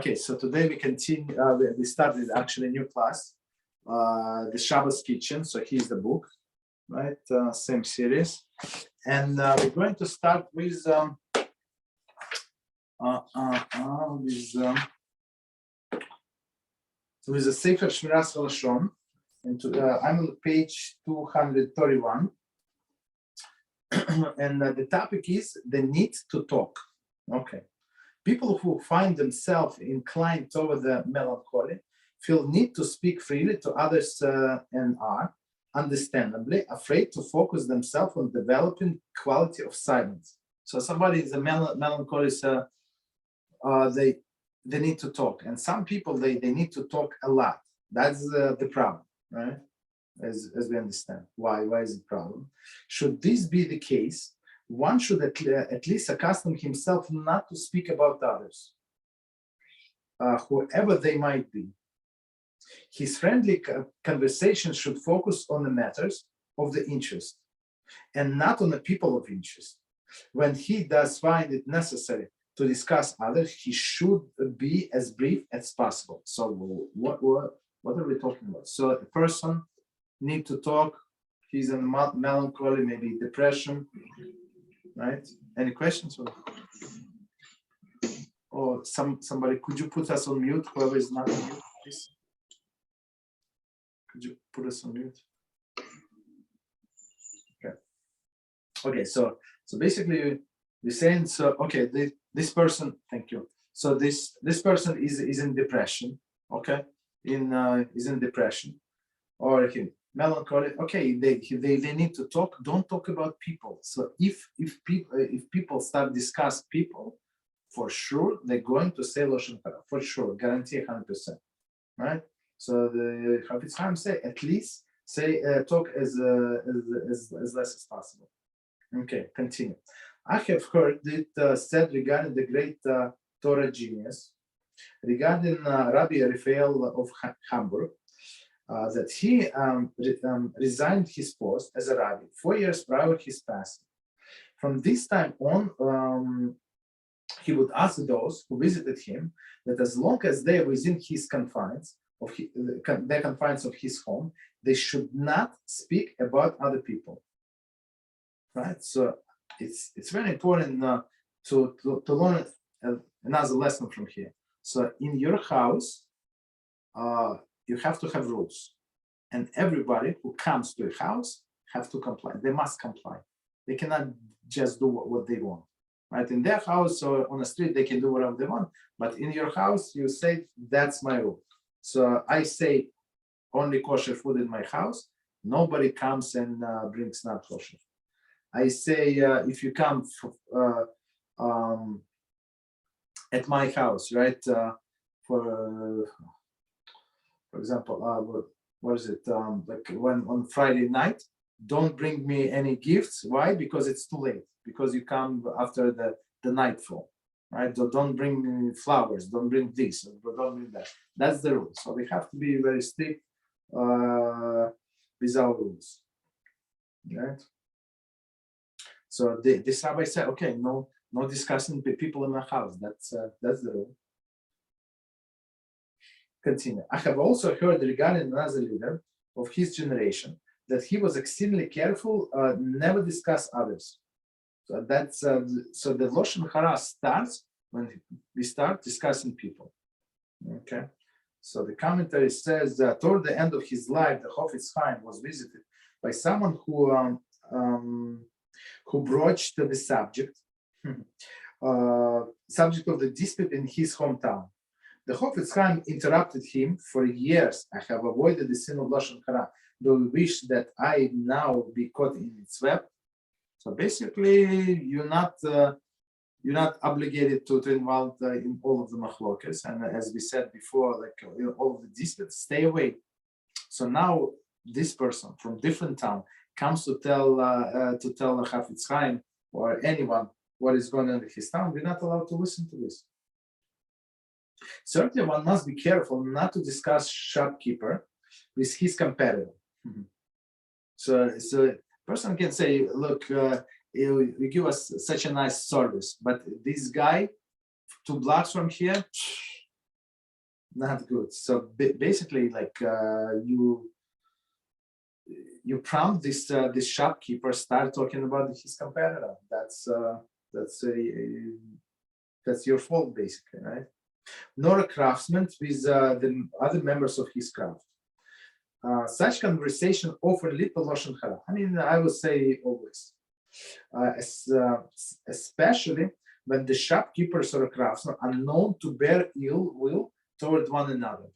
Okay, so today we continue. We started actually a new class, the Shabbat Kitchen. So here's the book, right? Same series, and we're going to start with with the Sefer Shmiras Halashon, and I'm on page 231, and the topic is the need to talk. Okay. People who find themselves inclined toward the melancholy feel need to speak freely to others and are, understandably, afraid to focus themselves on developing quality of silence. So somebody is a melancholy, they need to talk. And some people, they need to talk a lot. That's the problem, right? As we understand. Why is it a problem? Should this be the case, one should at least accustom himself not to speak about others, whoever they might be. His friendly conversation should focus on the matters of the interest and not on the people of interest. When he does find it necessary to discuss others, he should be as brief as possible. So what are we talking about? So a person need to talk, he's in melancholy, maybe depression, right? Any questions? Or somebody, could you put us on mute? Whoever is not on mute, please. Could you put us on mute? Okay, so basically we're saying, so okay, this person, thank you. So this person is in depression, okay? Is in depression, or melancholy. Okay, they need to talk. Don't talk about people. So if people start discuss people, for sure they're going to say Lashon Hara, for sure, guarantee 100%, right? So the Chafetz Chaim say at least say talk as less as possible. Okay, continue. I have heard it said regarding the great Torah genius, regarding Rabbi Raphael of Hamburg, that he resigned his post as a rabbi 4 years prior to his passing. From this time on, he would ask those who visited him that as long as they are within his confines of the confines of his home, they should not speak about other people. Right? So it's very important to learn another lesson from here. So in your house, you have to have rules, and everybody who comes to a house have to comply. They must comply. They cannot just do what they want, right? In their house or on the street, they can do whatever they want. But in your house, you say, that's my rule. So I say only kosher food in my house. Nobody comes and brings not kosher. I say if you come at my house, right? For example, what is it? Like when on Friday night, don't bring me any gifts. Why? Because it's too late. Because you come after the nightfall, right? So don't bring me flowers. Don't bring this. Don't bring that. That's the rule. So we have to be very strict with our rules, right? So this rabbi said, okay, no discussing people in my house. That's the rule. Continue. I have also heard regarding another leader of his generation that he was extremely careful, never discuss others. So that's so the Lashon Hara starts when we start discussing people. Okay. So the commentary says that toward the end of his life, the Chafetz Chaim was visited by someone who broached the subject of the dispute in his hometown. The Chafetz Chaim interrupted him. For years, I have avoided the sin of Lashon Hara, though I wish that I now be caught in its web. So basically, you're not obligated to involve in all of the machlokes. And as we said before, like all of the disputes, stay away. So now this person from different town comes to tell the Chafetz Chaim or anyone what is going on in his town. We're not allowed to listen to this. Certainly, one must be careful not to discuss shopkeeper with his competitor. Mm-hmm. So person can say, look, you give us such a nice service, but this guy 2 blocks from here, not good. So basically, like you prompt this shopkeeper start talking about his competitor. That's your fault, basically, right? Nor a craftsman with the other members of his craft. Such conversation often lead to lashon hara. I mean, I would say always, especially when the shopkeepers or craftsmen are known to bear ill will toward one another.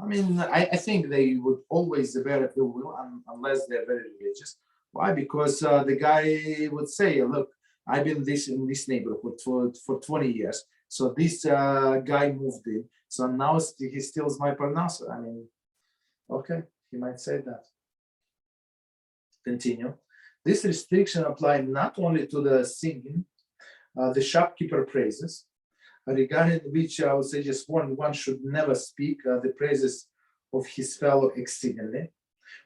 I mean, I think they would always bear ill will unless they're very religious. Why? Because the guy would say, look, I've been in this neighborhood for 20 years. So this guy moved in. So now he steals my parnasa. I mean, okay, he might say that. Continue. This restriction applies not only to the singing, the shopkeeper praises, regarding which I would say just one should never speak the praises of his fellow exceedingly,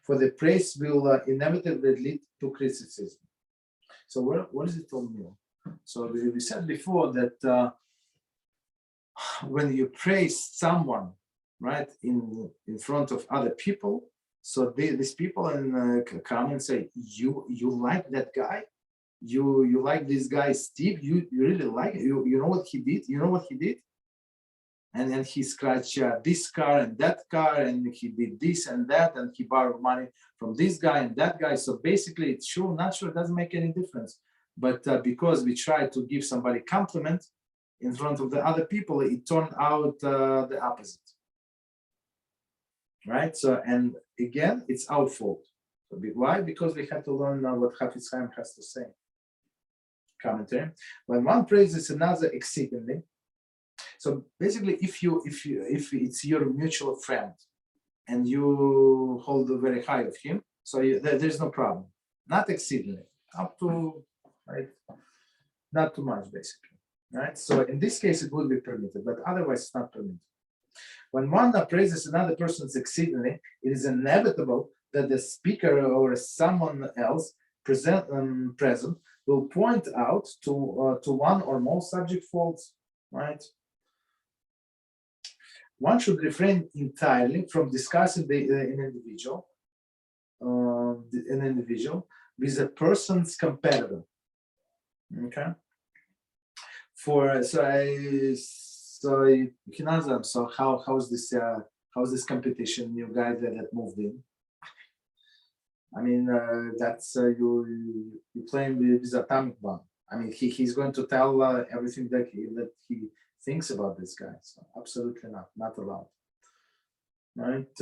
for the praise will inevitably lead to criticism. So what does it all mean? So we said before that when you praise someone, right, in front of other people, so these people come and say, you like that guy? You like this guy Steve? You really like it? You know what he did? You know what he did? And then he scratched this car and that car, and he did this and that, and he borrowed money from this guy and that guy. So basically, it's sure, not sure, it doesn't make any difference. But because we try to give somebody compliment in front of the other people, it turned out the opposite. Right? So, and again, it's our fault. So why? Because we had to learn what Chafetz Chaim has to say. Commentary: when one praises another exceedingly, so basically, if it's your mutual friend and you hold very high of him, so there's no problem. Not exceedingly, up to, right, not too much, basically, right? So in this case, it would be permitted, but otherwise, it's not permitted. When one praises another person's exceedingly, it is inevitable that the speaker or someone else present will point out to one or more subject faults, right? One should refrain entirely from discussing an individual with a person's competitor. Okay. How's this competition? New guy that moved in. I mean, that's you playing with atomic bomb. I mean, he's going to tell everything that he thinks about this guy. So absolutely not allowed. Right?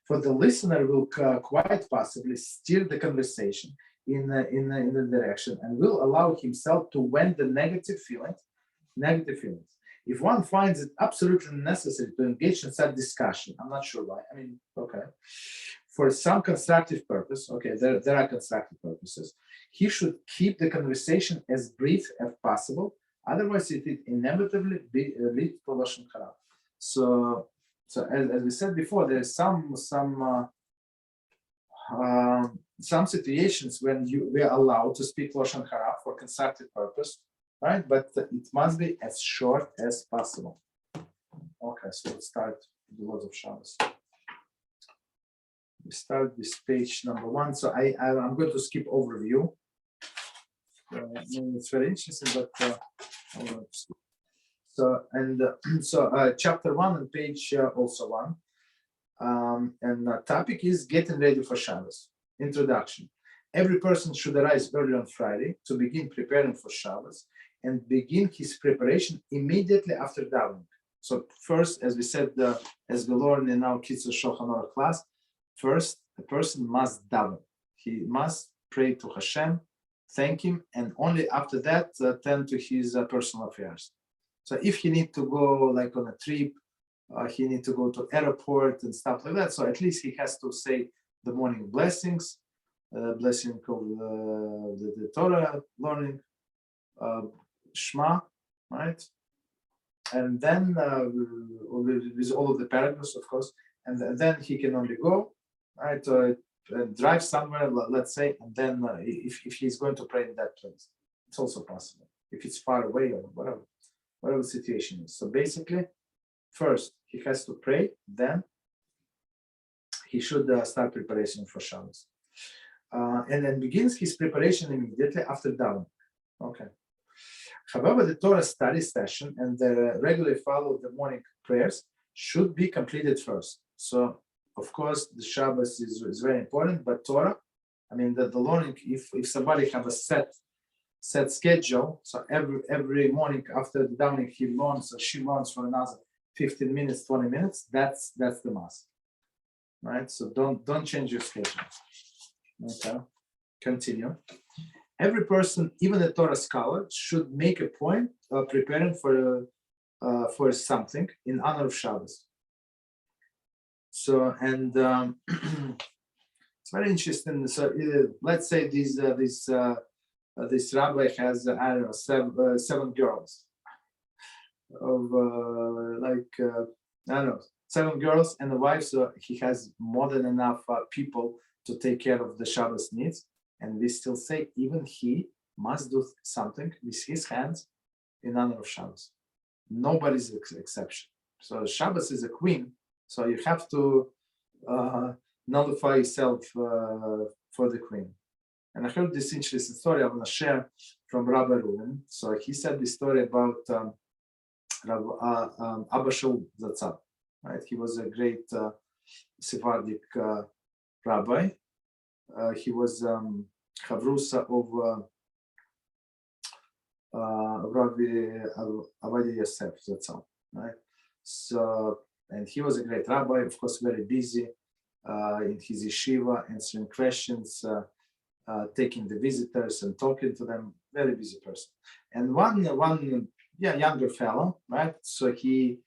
For the listener will quite possibly steer the conversation in the direction and will allow himself to vent the negative feelings. If one finds it absolutely necessary to engage in such discussion, I'm not sure why. I mean, okay. For some constructive purpose, okay, there are constructive purposes, he should keep the conversation as brief as possible. Otherwise, it will inevitably lead to lashon hara. So as we said before, there's some situations when we are allowed to speak lashon hara for constructive purpose, right? But it must be as short as possible. Okay, so let's start the words of Shabbos. We start with page number 1. So I'm going to skip overview. It's very interesting, but I'm going to skip. So chapter 1 and page also 1. And the topic is getting ready for Shabbos. Introduction. Every person should arise early on Friday to begin preparing for Shabbos and begin his preparation immediately after davening. So first, as we said, as we learned in our Kitzur Shulchan Aruch class, first, a person must daven. He must pray to HaShem, thank him, and only after that tend to his personal affairs. So if he need to go like on a trip, he need to go to airport and stuff like that. So at least he has to say the morning blessings, blessing of the Torah learning, Shema, right? And then with all of the paragraphs, of course, and then he can only go, right, drive somewhere, let's say, and then if he's going to pray in that place, it's also possible. If it's far away or whatever the situation is. So basically, first he has to pray, then he should start preparation for Shabbos. And then begins his preparation immediately after dawn. Okay. However, the Torah study session and the regularly follow the morning prayers should be completed first. So, of course, the Shabbos is very important, but Torah, I mean, the learning, if somebody have a set schedule, so every morning after the downing, he learns or she learns for another 15 minutes, 20 minutes, that's the must. Right? So don't change your schedule. Okay. Continue. Every person, even a Torah scholar, should make a point of preparing for something in honor of Shabbos. So, and it's very interesting. So, let's say this rabbi has I don't know seven girls of I don't know 7 girls and a wife. So he has more than enough people to take care of the Shabbos needs. And we still say even he must do something with his hands in honor of Shabbos. Nobody's exception. So Shabbos is a queen, so you have to nullify yourself for the queen. And I heard this interesting story I want to share from Rabbi Reuven. So he said this story about Abba Shaul Zatzal. Right? He was a great Sephardic rabbi. He was Chavrusa of Rabbi Avadia Yosef Zatzal, right? So, and he was a great rabbi, of course, very busy in his yeshiva, answering questions, taking the visitors and talking to them. Very busy person. And one younger fellow, right? So he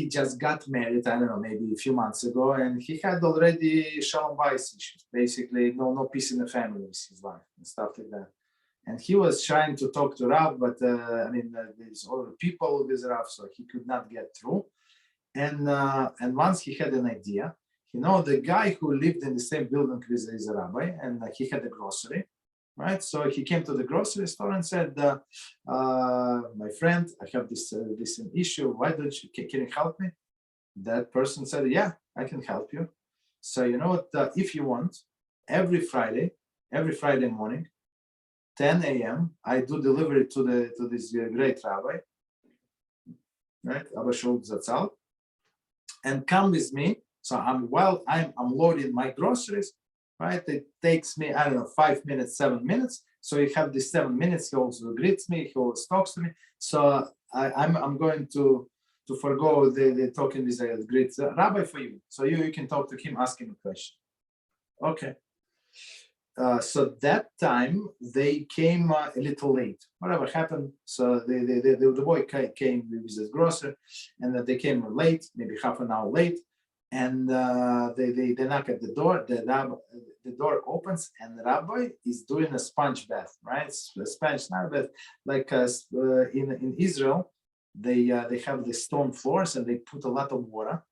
just got married, I don't know, maybe a few months ago, and he had already shalom bayis issues, basically no peace in the family with his wife and stuff like that. And he was trying to talk to Rav, but there's other people with Rav, so he could not get through. And once he had an idea, the guy who lived in the same building with his rabbi, and he had a grocery, right? So he came to the grocery store and said, my friend, I have this issue. Why don't you, can you help me? That person said, yeah, I can help you. So you know what, if you want, every Friday morning, 10 a.m., I do delivery to this great rabbi, right? Abba Shaul Zatzal, and come with me. So I'm loading my groceries, right? It takes me, I don't know, 5 minutes, 7 minutes. So you have these 7 minutes. He also greets me. He always talks to me. So I'm going to forego the talking with the great rabbi for you. So you can talk to him, ask him a question. Okay. So that time they came a little late. Whatever happened. So the boy came with his grocery, and they came late, maybe half an hour late. And they knock at the door. The door opens, and the rabbi is doing a sponge bath, right? A sponge bath, like in Israel, they have the stone floors, and they put a lot of water,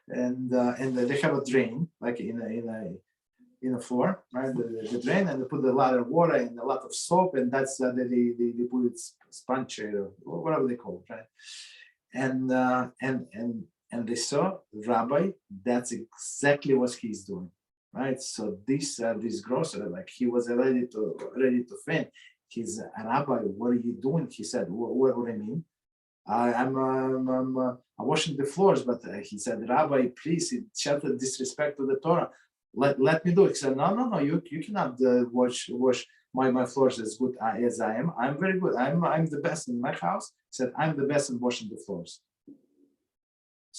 and they have a drain, like in a floor, right? The drain, and they put a lot of water and a lot of soap, and that's they put it sponge or whatever they call it, right? And they saw Rabbi. That's exactly what he's doing, right? So this grocer, like he was ready to faint. He's a rabbi. What are you doing? He said, "What do I mean? I'm washing the floors." But he said, "Rabbi, please, shut the disrespect to the Torah. Let me do it." He said, "No. You cannot wash my floors as good as I am. I'm very good. I'm the best in my house." He said, "I'm the best in washing the floors."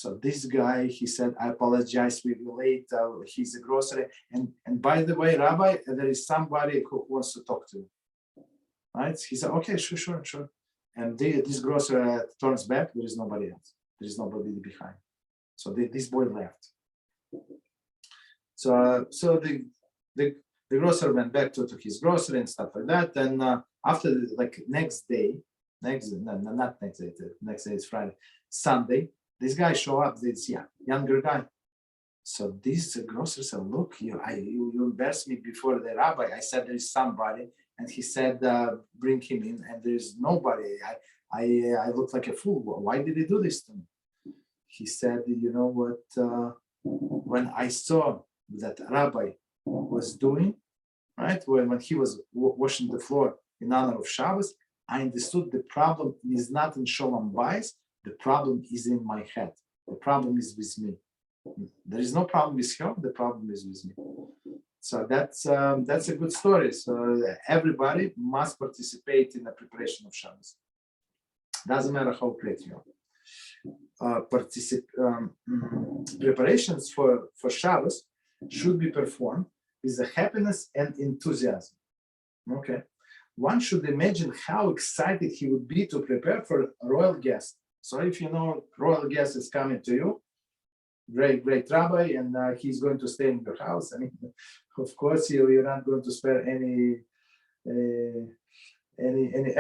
So this guy, he said, "I apologize, we were late. He's a grocery. And by the way, Rabbi, there is somebody who wants to talk to you." Right? He said, "Okay, sure. And this grocer turns back. There is nobody else. There is nobody behind. So this boy left. So the grocer went back to his grocery and stuff like that. And after next day, not next day. The next day is Friday, Sunday. This guy show up, this younger guy. So this grocer said, "Look, you embarrassed me before the rabbi. I said there is somebody," and he said, "Bring him in," and there is nobody. I looked like a fool. Why did he do this to me? He said, you know what, when I saw that Rabbi was doing, right, when he was washing the floor in honor of Shabbos, I understood the problem is not in Sholem Bayis, the problem is in my head. The problem is with me. There is no problem with him, the problem is with me. So that's a good story. So everybody must participate in the preparation of Shabbos. Doesn't matter how great you are. Preparations for Shabbos should be performed with the happiness and enthusiasm. Okay. One should imagine how excited he would be to prepare for a royal guest. So if you know royal guest is coming to you, great rabbi, and he's going to stay in your house. I mean, of course, you're not going to spare any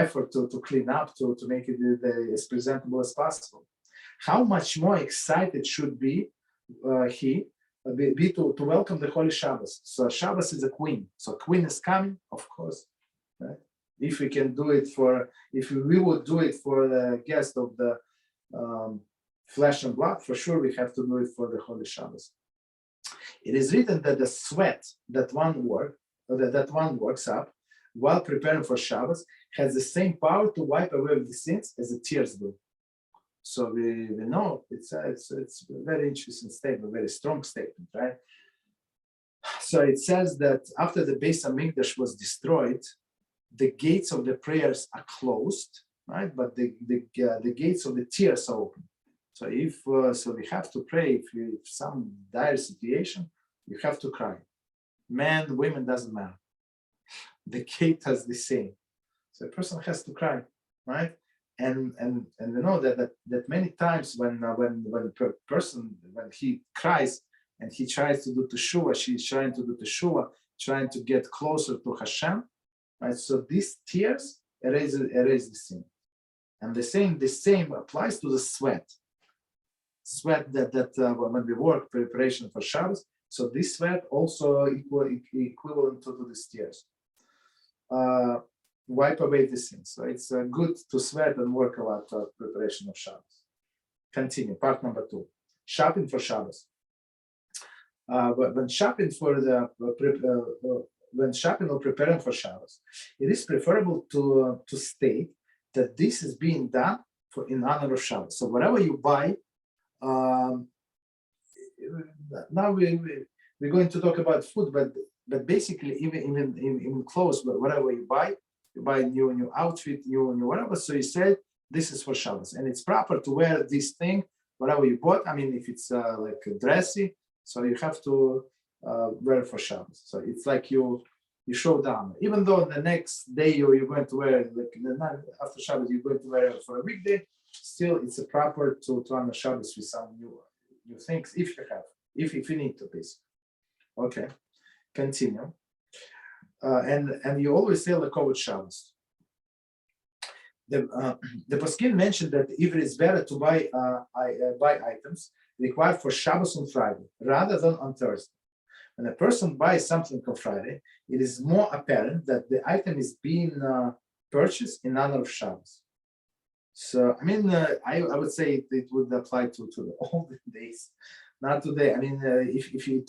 effort to clean up, to make it as presentable as possible. How much more excited should he be to welcome the Holy Shabbos? So Shabbos is a queen. So queen is coming, of course. Right? If we can do it if we would do it for the guest of the flesh and blood, for sure we have to do it for the Holy Shabbos. It is written that the sweat that one works up while preparing for Shabbos has the same power to wipe away the sins as the tears do. So we know it's a very interesting statement, very strong statement, right? So it says that after the Beis HaMikdash was destroyed, the gates of the prayers are closed, right? But the gates of the tears are open. So so we have to pray if some dire situation, you have to cry. Men, women, doesn't matter. The gate has the same. So a person has to cry, right? And we know that many times when a person when he cries and he tries to do TeShuva, she's trying to do TeShuva, trying to get closer to HaShem, right? So these tears erase the sin. And the same applies to the sweat. Sweat that when we work preparation for Shabbos, so this sweat also equivalent to the tears. Wipe away the sins. So it's good to sweat and work a lot for preparation of Shabbos. Continue, part number 2. Shopping for Shabbos. When shopping or preparing for Shabbos, it is preferable to state that this is being done in honor of Shabbos. So whatever you buy, now we're going to talk about food, but basically even clothes, whatever you buy new outfit, new whatever. So you said this is for Shabbos, and it's proper to wear this thing, whatever you bought. I mean, if it's like dressy, so you have to wear it for Shabbos. So it's like you show down. Even though the next day you're going to wear it, like the night after Shabbos, you're going to wear it for a weekday. Still, it's proper to honor Shabbos with some new things if you have, if you need to, please. Okay, continue. And you always say Lekovat Shabbos. The Poskin mentioned that if it is better to buy items required for Shabbos on Friday rather than on Thursday. When a person buys something on Friday, it is more apparent that the item is being purchased in honor of Shabbos. So I mean, I would say it would apply to the olden days, not today. I mean, if you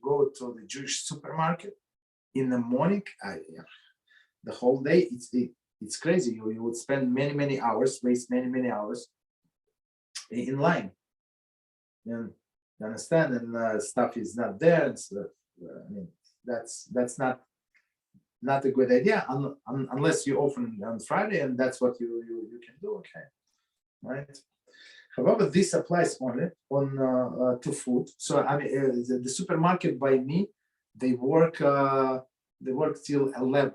go to the Jewish supermarket in the morning, the whole day it's crazy. You would spend many hours, waste many hours in line. You understand? And stuff is not there. And so, I mean, that's not a good idea unless you open on Friday, and that's what you can do. Okay, right? However, this applies only to food. So I mean, the supermarket by me, they work till 11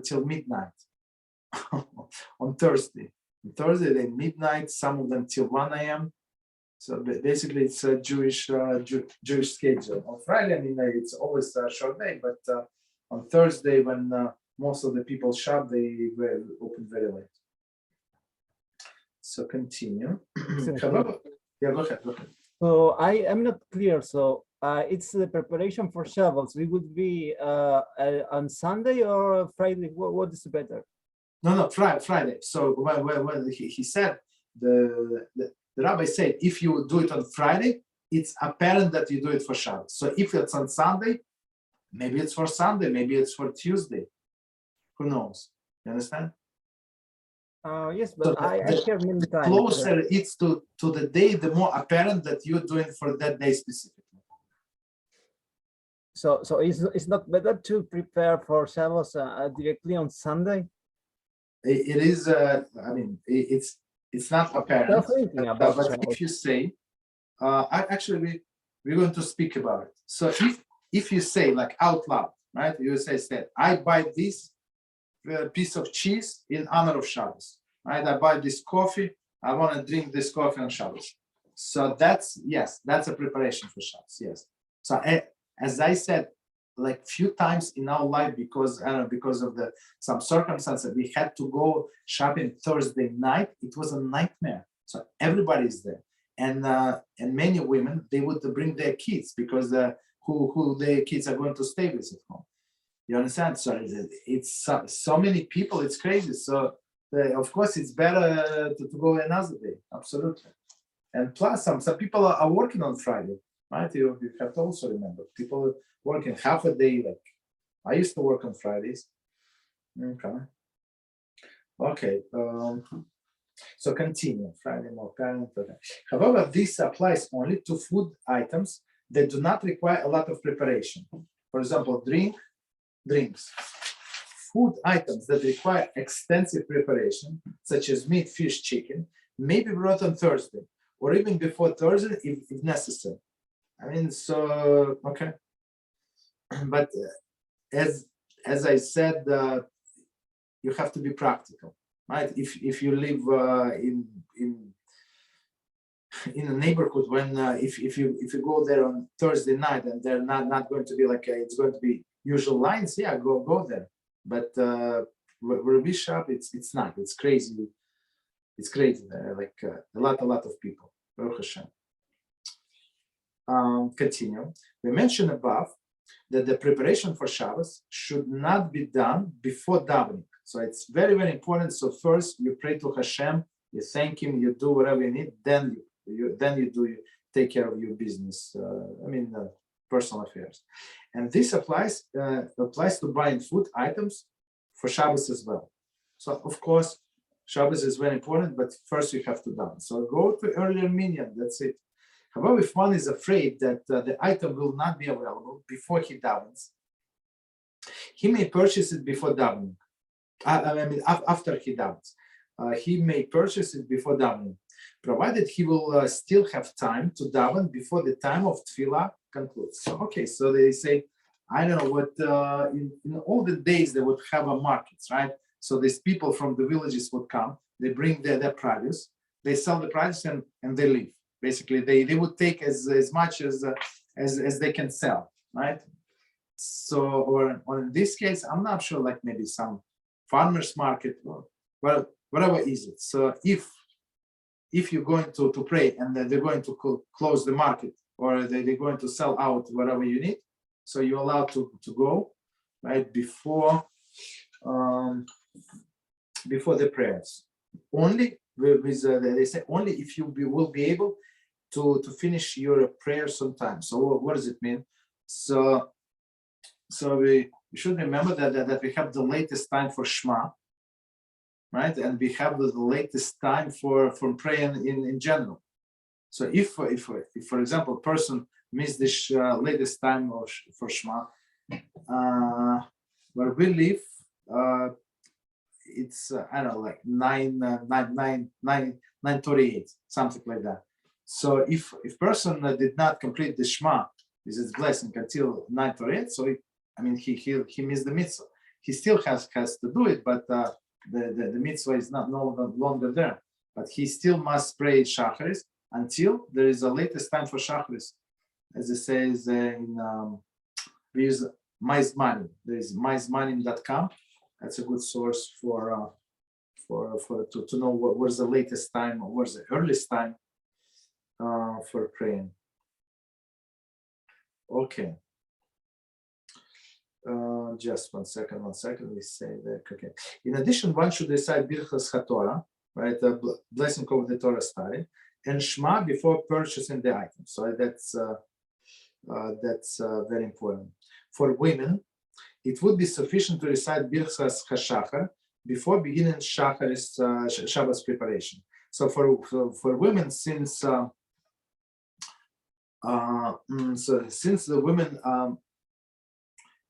till midnight on Thursday. On Thursday, they midnight. Some of them till 1 a.m. So basically, it's a Jewish schedule. On Friday, I mean, it's always a short day, but on Thursday, when most of the people shop, they open very late. So continue. Yeah, go ahead. So I am not clear. So it's the preparation for Shabbos. We would be on Sunday or Friday. What is better? No, Friday. So when he said, the rabbi said, if you do it on Friday, it's apparent that you do it for Shabbos. So if it's on Sunday, maybe it's for Sunday, maybe it's for Tuesday. Who knows? You understand? Yes, but I hear many times. Closer it's to the day, the more apparent that you're doing for that day specifically. So it's not better to prepare for Shabbos directly on Sunday? It is. I mean, it's not apparent. But if you say, we're going to speak about it. So if you say like out loud, right? You say, I buy this piece of cheese in honor of Shabbos, right? I buy this coffee. I want to drink this coffee on Shabbos. So that's a preparation for Shabbos. Yes. So as I said, like few times in our life, because of some circumstances, we had to go shopping Thursday night. It was a nightmare. So everybody's there, and many women, they would bring their kids because who their kids are going to stay with at home. You understand? So it's so many people. It's crazy. So of course it's better to go another day. Absolutely. And plus some people are working on Friday. Right, you have to also remember people working half a day. Like I used to work on Fridays. Okay. So continue. Friday more parent. Okay. However, this applies only to food items that do not require a lot of preparation. For example, drinks. Food items that require extensive preparation, such as meat, fish, chicken, may be brought on Thursday or even before Thursday if necessary. I mean, so okay, but as I said, you have to be practical, right? If you live in a neighborhood when if you go there on Thursday night and they're not going to be like it's going to be usual lines, yeah, go there. But where we shop, it's not. It's crazy. It's crazy there. Like a lot of people. Baruch HaShem. Continue. We mentioned above that the preparation for Shabbos should not be done before davening. So it's very, very important. So first you pray to HaShem, you thank Him, you do whatever you need, then you take care of your business. Personal affairs, and this applies to buying food items for Shabbos as well. So of course, Shabbos is very important, but first you have to daven. So go to earlier minyan. That's it. However, if one is afraid that the item will not be available before he davens, he may purchase it before davening. After he davens, he may purchase it before davening, provided he will still have time to daven before the time of tefillah concludes. So okay, so they say, I don't know what in all the days they would have a markets, right? So these people from the villages would come, they bring their produce, they sell the produce and they leave. Basically, they would take as much as they can sell, right? So, or in this case, I'm not sure, like maybe some farmers market or well, whatever is it. So if you're going to pray and then they're going to close the market or they're going to sell out whatever you need, so you're allowed to go right before the prayers. Only they say only if you will be able to finish your prayers on time. So what does it mean? So we should remember that we have the latest time for Shema, right? And we have the latest time for praying in general. So if for example, a person missed this latest time for Shema, where we live, it's I don't know, like 9:38, something like that. So if person did not complete the Shema with its blessing until 9:38, so he missed the mitzvah. He still has to do it, but the mitzvah is no longer there. But he still must pray Shacharis until there is a latest time for Shacharis, as it says we use MyZmanim. There is MyZmanim.com. That's a good source to know what's the latest time or what's the earliest time for praying. Okay. Just one second. We say that. Okay. In addition, one should recite Birchas HaTorah, right? A blessing of the Torah study, and Shema before purchasing the item. So that's very important. For women, it would be sufficient to recite Birchas HaShachar before beginning Shabbos preparation. So for women, since the women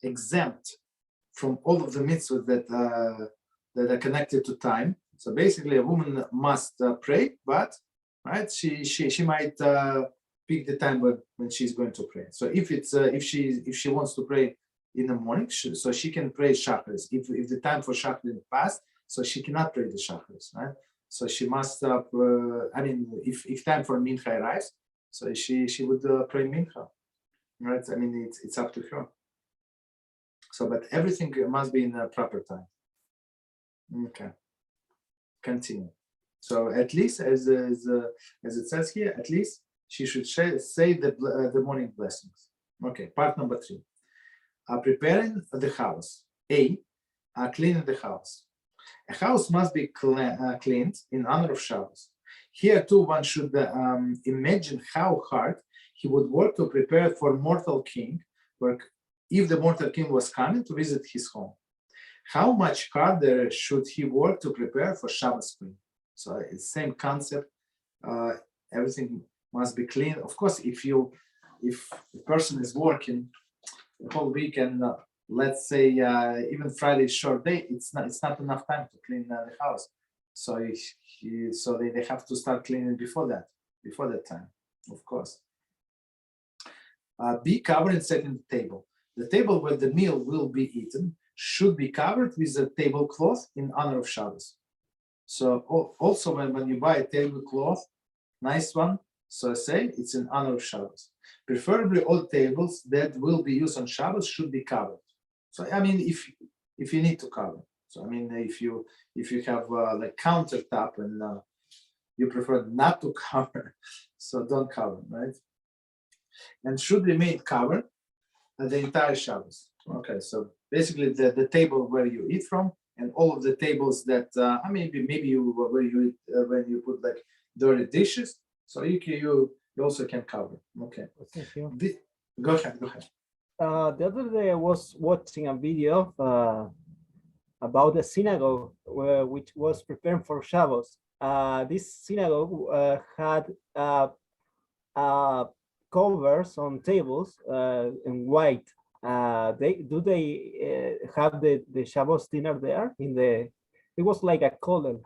exempt from all of the mitzvahs that are connected to time. So basically, a woman must pray, but right, she might pick the time when she's going to pray. So if she wants to pray in the morning, so she can pray shacharis. If the time for shacharis passed, so she cannot pray the shacharis, right? So she must. If time for mincha arrives, so she would pray mincha, right? I mean, it's up to her. So, but everything must be in a proper time. Okay. Continue. So at least, as it says here, at least she should say the morning blessings. Okay. Part number 3. Preparing the house. Cleaning the house. A house must be cleaned in honor of Shabbos. Here too, one should imagine how hard he would work to prepare for mortal king, if the mortal king was coming to visit his home. How much harder should he work to prepare for Shabbos clean? So it's the same concept. Everything must be clean. Of course, if the person is working the whole week and let's say even Friday is short day, it's not enough time to clean the house. So they have to start cleaning before that time, of course. Be covered and set in the table. The table where the meal will be eaten should be covered with a tablecloth in honor of Shabbos. So also when you buy a tablecloth, nice one, so I say it's in honor of Shabbos. Preferably all tables that will be used on Shabbos should be covered. So I mean, if you need to cover. So I mean, if you have like countertop and you prefer not to cover, so don't cover, right? And should remain covered the entire Shabbos. Okay, so basically the table where you eat from and all of the tables that maybe you where you eat, when you put like dirty dishes, so you also can cover. Okay. Thank you. Go ahead. The other day I was watching a video about a synagogue which was preparing for Shabbos. This synagogue had covers on tables in white. They have the Shabbos dinner there in the? It was like a column.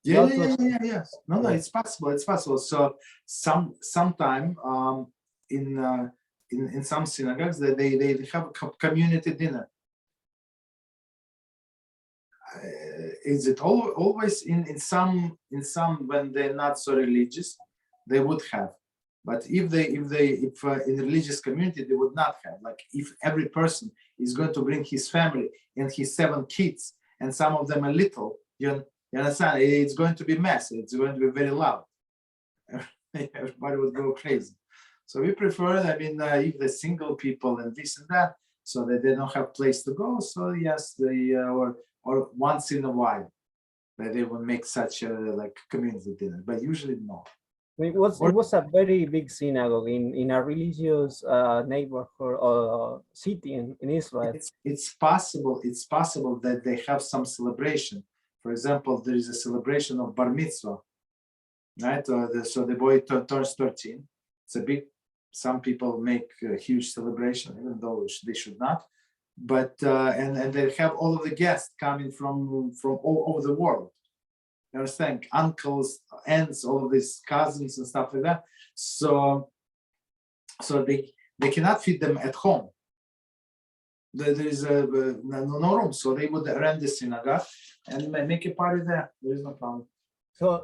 Yes. No, it's possible. So sometime in some synagogues they have a community dinner. Is it always in some when they're not so religious, they would have, but if in religious community they would not have. Like if every person is going to bring his family and his 7 kids, and some of them are little, you understand? It's going to be messy. It's going to be very loud. Everybody would go crazy. So we prefer, if the single people and this and that, so that they don't have place to go. So yes, they or once in a while, that they will make such a like community dinner, but usually no. It was a very big synagogue in a religious neighborhood or city in Israel. It's possible that they have some celebration. For example, there is a celebration of bar mitzvah, right? So the boy turns 13. It's a big. Some people make a huge celebration, even though they should not. But and they have all of the guests coming from all over the world. You understand? Uncles, aunts, all of these cousins and stuff like that. So they cannot feed them at home. There is no room, so they would rent the synagogue and make a party there. There is no problem.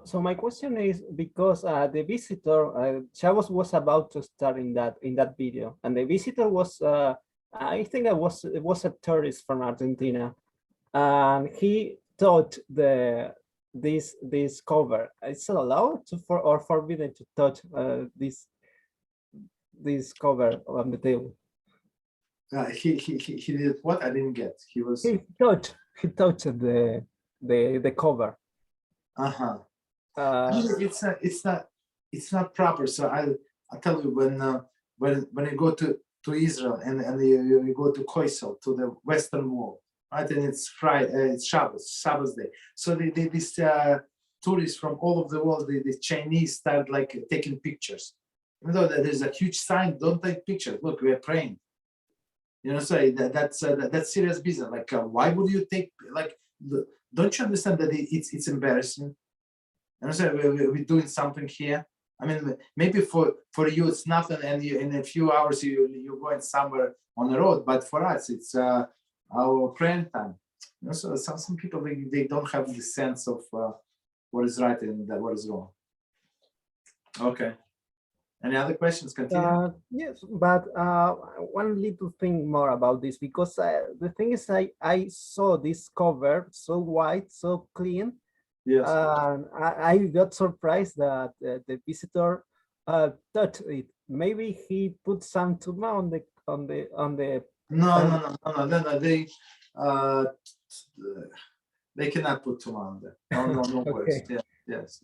So my question is, because the visitor Shabbos was about to start in that video, and the visitor was I think it was a tourist from Argentina, and he touched this cover. Is it allowed or forbidden to touch this cover on the table? He did what? I didn't get. He was. He touched the cover. Uh-huh. It's not proper. So I tell you, when you go to Israel and you go to Koisel, to the Western Wall, right? And it's Friday, it's Shabbos day. So these tourists from all over the world, the Chinese start like taking pictures. Even though there's a huge sign, don't take pictures. Look, we are praying. You know, so that's serious business. Like, why would you take like? Don't you understand that it's embarrassing? And so we're doing something here. I mean, maybe for you it's nothing, and in a few hours you're going somewhere on the road. But for us, it's our praying time. You know, so some people they don't have the sense of what is right and what is wrong. Okay. Any other questions? Continue. Yes, but one little thing more about this, because the thing is, I saw this cover so white, so clean. Yes. I got surprised that the visitor touched it. Maybe he put some tuma on the. No. They cannot put tuma on there. No words. Okay. Yes.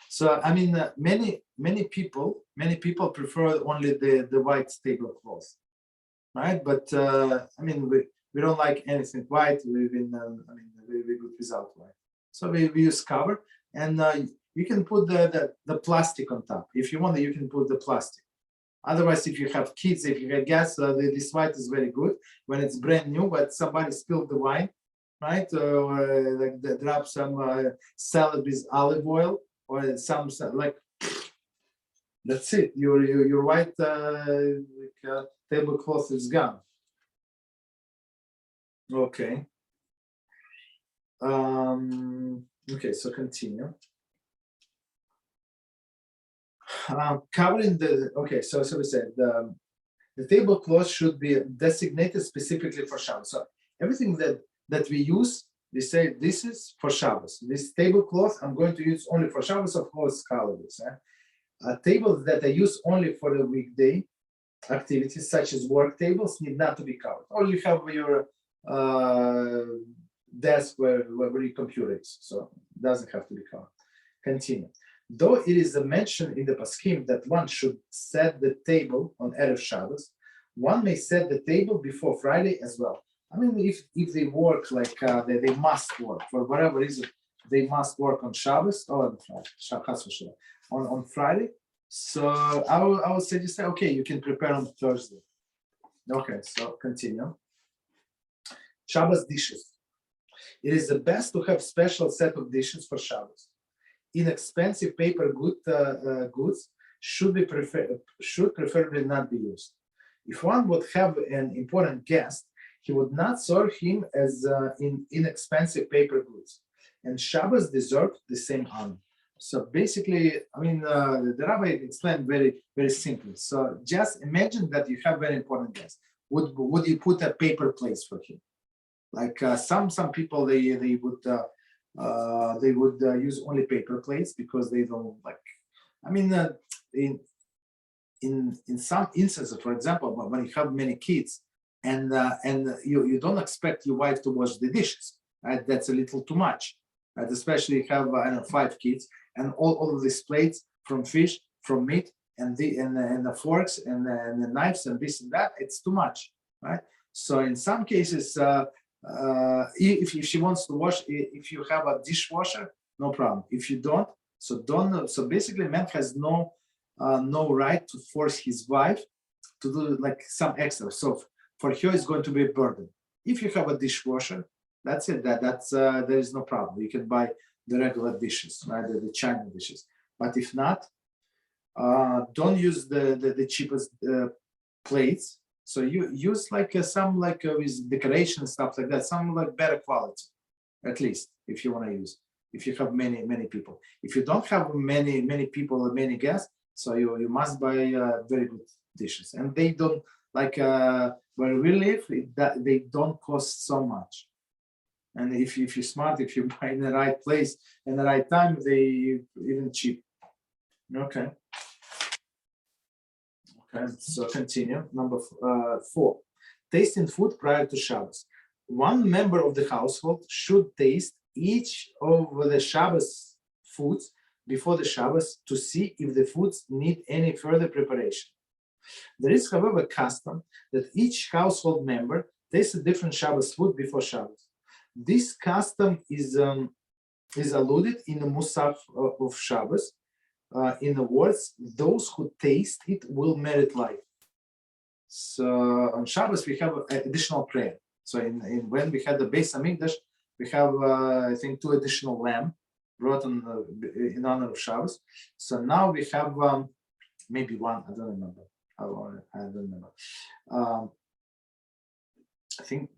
So I mean, many people prefer only the white tablecloth, right? But I mean, we don't like anything white. We've been very good without white. So we use cover, and you can put the plastic on top if you want. You can put the plastic. Otherwise, if you have kids, if you have gas, this white is very good when it's brand new. But somebody spilled the wine, right? Or like they drop some salad with olive oil, or some like. That's it. Your white tablecloth is gone. Okay. Okay, so continue. Covering the so we said the tablecloth should be designated specifically for Shabbos. So everything that we use, we say this is for Shabbos. This tablecloth I'm going to use only for Shabbos, of course, holidays. Tables that I use only for the weekday activities, such as work tables, need not to be covered. Or you have your desk where your computer is, so it doesn't have to be covered. Continue. Though it is mentioned in the Paskim that one should set the table on Erev Shabbos, one may set the table before Friday as well. I mean, if they work like they must work for whatever reason, they must work on Shabbos or on Friday. So I would say just say, okay, you can prepare on Thursday. Okay, so continue. Shabbos dishes. It is the best to have special set of dishes for Shabbos. Inexpensive paper goods should preferably not be used. If one would have an important guest, he would not serve him as in inexpensive paper goods. And Shabbos deserved the same honor. So basically, I mean, the rabbi explained very, very simply. So just imagine that you have very important guest. Would you put a paper place for him? Like some people, they would use only paper plates because they don't like. I mean, in some instances, for example, when you have many kids and you don't expect your wife to wash the dishes, right? That's a little too much, right? Especially if you have 5 kids and all of these plates from fish, from meat, and the forks and the knives and this and that. It's too much, right? So in some cases. If she wants to wash, if you have a dishwasher, no problem. If you don't, so basically, man has no right to force his wife to do like some extra. So for her, it's going to be a burden. If you have a dishwasher, that's it. There is no problem. You can buy the regular dishes, right? The China dishes. But if not, don't use the cheapest plates. So you use like some like with decoration stuff like that, some like better quality, at least if you want to use. If you have many people, if you don't have many people or many guests, so you must buy very good dishes, and they don't like where we live. They don't cost so much, and if you're smart, if you buy in the right place in the right time, they even cheap. Okay. So continue. Number 4. tasting food prior to Shabbos. One member of the household should taste each of the Shabbos foods before the Shabbos to see if the foods need any further preparation. There is, however, a custom that each household member tastes a different Shabbos food before Shabbos. This custom is alluded in the Musaf of Shabbos. In the words, those who taste it will merit life. So on Shabbos we have additional prayer. So in when we had the Beis Hamikdash, we have I think 2 additional lamb brought on in honor of Shabbos. So now we have maybe 1. I don't remember. I don't remember. I think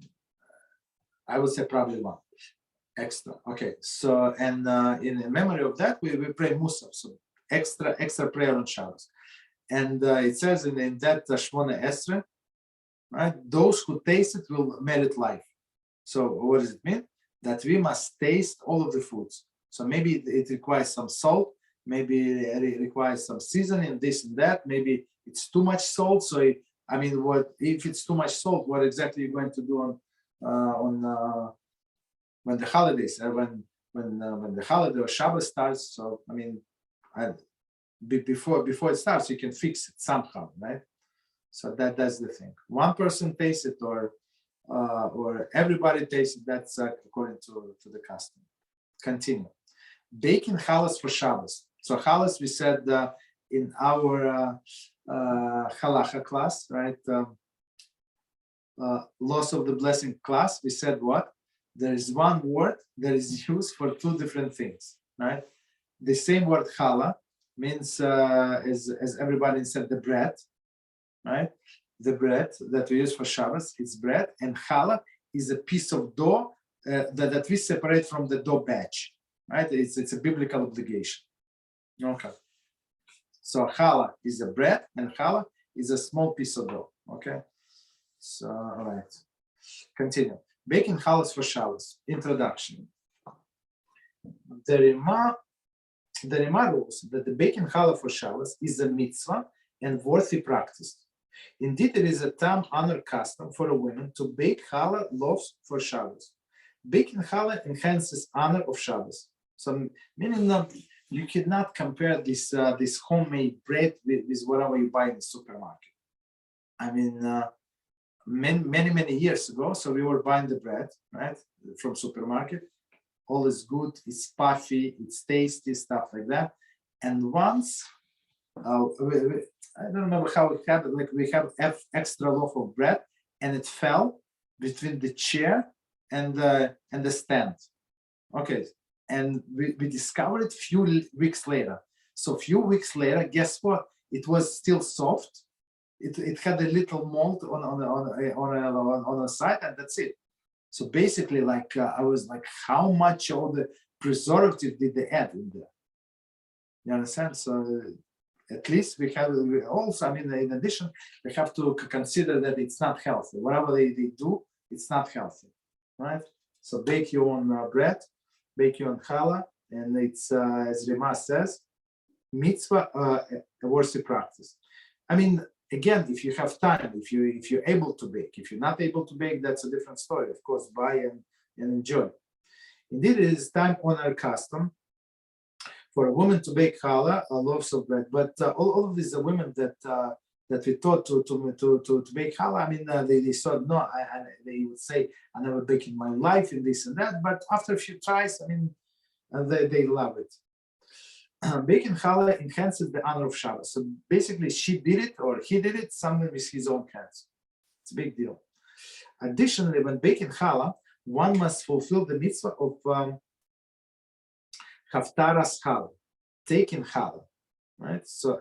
I would say probably 1 extra. Okay. So and in memory of that, we pray Musaf. So extra prayer on Shabbos. And it says in that Shmona Esrei, right? Those who taste it will merit life. So what does it mean? That we must taste all of the foods. So maybe it requires some salt, maybe it requires some seasoning, this and that. Maybe it's too much salt. So what if it's too much salt? What exactly are you going to do on when the holidays, when the holiday or Shabbos starts? So before it starts, you can fix it somehow, right? So that's the thing. One person tastes it, or everybody tastes it. That's according to the custom. Continue. Baking challah for Shabbos. So challah, we said in our halacha class, right? Loss of the blessing class. We said what? There is one word that is used for 2 different things, right? The same word challah means, as everybody said, the bread, right? The bread that we use for Shabbos, it's bread, and challah is a piece of dough that we separate from the dough batch, right? It's a biblical obligation. Okay. So challah is a bread, and challah is a small piece of dough. Okay. So all right. Continue. Baking challah for Shabbos. Introduction. The Rima rules that the baking challah for Shabbos is a mitzvah and worthy practice. Indeed, it is a time-honored custom for a woman to bake challah loaves for Shabbos. Baking challah enhances honor of Shabbos. So, meaning you cannot compare this homemade bread with whatever you buy in the supermarket. Many years ago, so we were buying the bread, right, from supermarket. All is good, it's puffy, it's tasty, stuff like that. And once, I don't remember how it happened, like we have extra loaf of bread, and it fell between the chair and the stand. Okay, and we discovered it few weeks later. So a few weeks later, guess what? It was still soft. It had a little mold on the side, and that's it. So basically, I was like, how much all the preservative did they add in there? You understand? So at least we also, in addition, we have to consider that it's not healthy. Whatever they do, it's not healthy, right? So bake your own bread, bake your own challah, and it's, as Rima says, mitzvah, a worthy practice. Again, if you have time, if you're able to bake, if you're not able to bake, that's a different story. Of course, buy and enjoy. Indeed, it is time-honored custom for a woman to bake challah, loaves of bread. But all of these women that we taught to bake challah, they thought no, they would say, I never bake in my life and this and that. But after a few tries, they love it. Baking challah enhances the honor of Shabbos. So basically, she did it or he did it, someone with his own hands. It's a big deal. Additionally, when baking challah, one must fulfill the mitzvah of haftaras challah, taking challah, right? So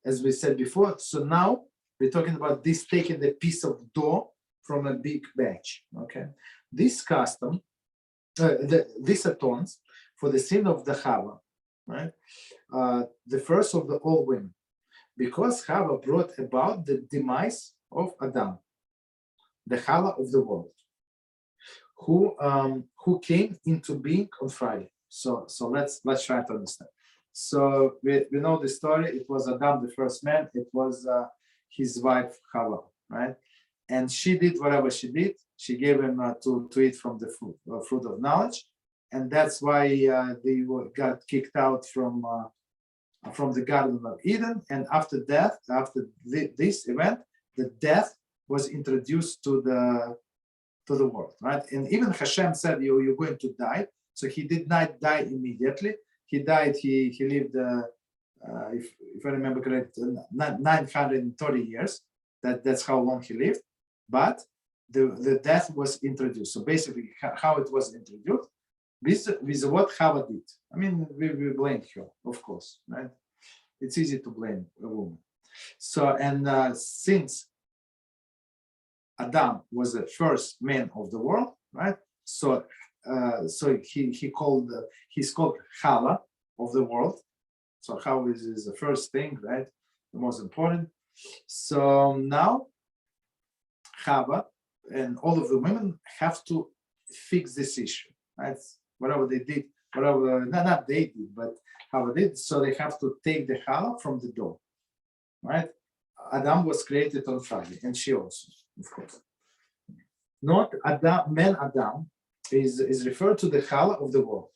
as we said before, so now we're talking about this taking the piece of dough from a big batch. Okay, this custom, this atones for the sin of the Chava, right? The first of the all women, because Chava brought about the demise of Adam, the Chava of the world, who came into being on Friday. So let's try to understand. So we know the story. It was Adam, the first man. It was his wife Chava, right? and she did whatever she did. She gave him to eat from the fruit of knowledge, and that's why they got kicked out from the Garden of Eden. And after death, after this event, the death was introduced to the world, right? And even HaShem said, you're going to die. So he did not die immediately. He died. He lived, if I remember correctly, 930 years. That's how long he lived. But the death was introduced. So basically, how it was introduced with what Chava did. I mean, we blame her, of course, right? It's easy to blame a woman. So, and since Adam was the first man of the world, right? So, he's called Chala of the world. So Chava is the first thing, right? The most important. So now Chava and all of the women have to fix this issue, right? Whatever they did, whatever not they did, but Chava did. So they have to take the challah from the door, right? Adam was created on Friday, and she also, of course. Not Adam, man Adam is referred to the challah of the world.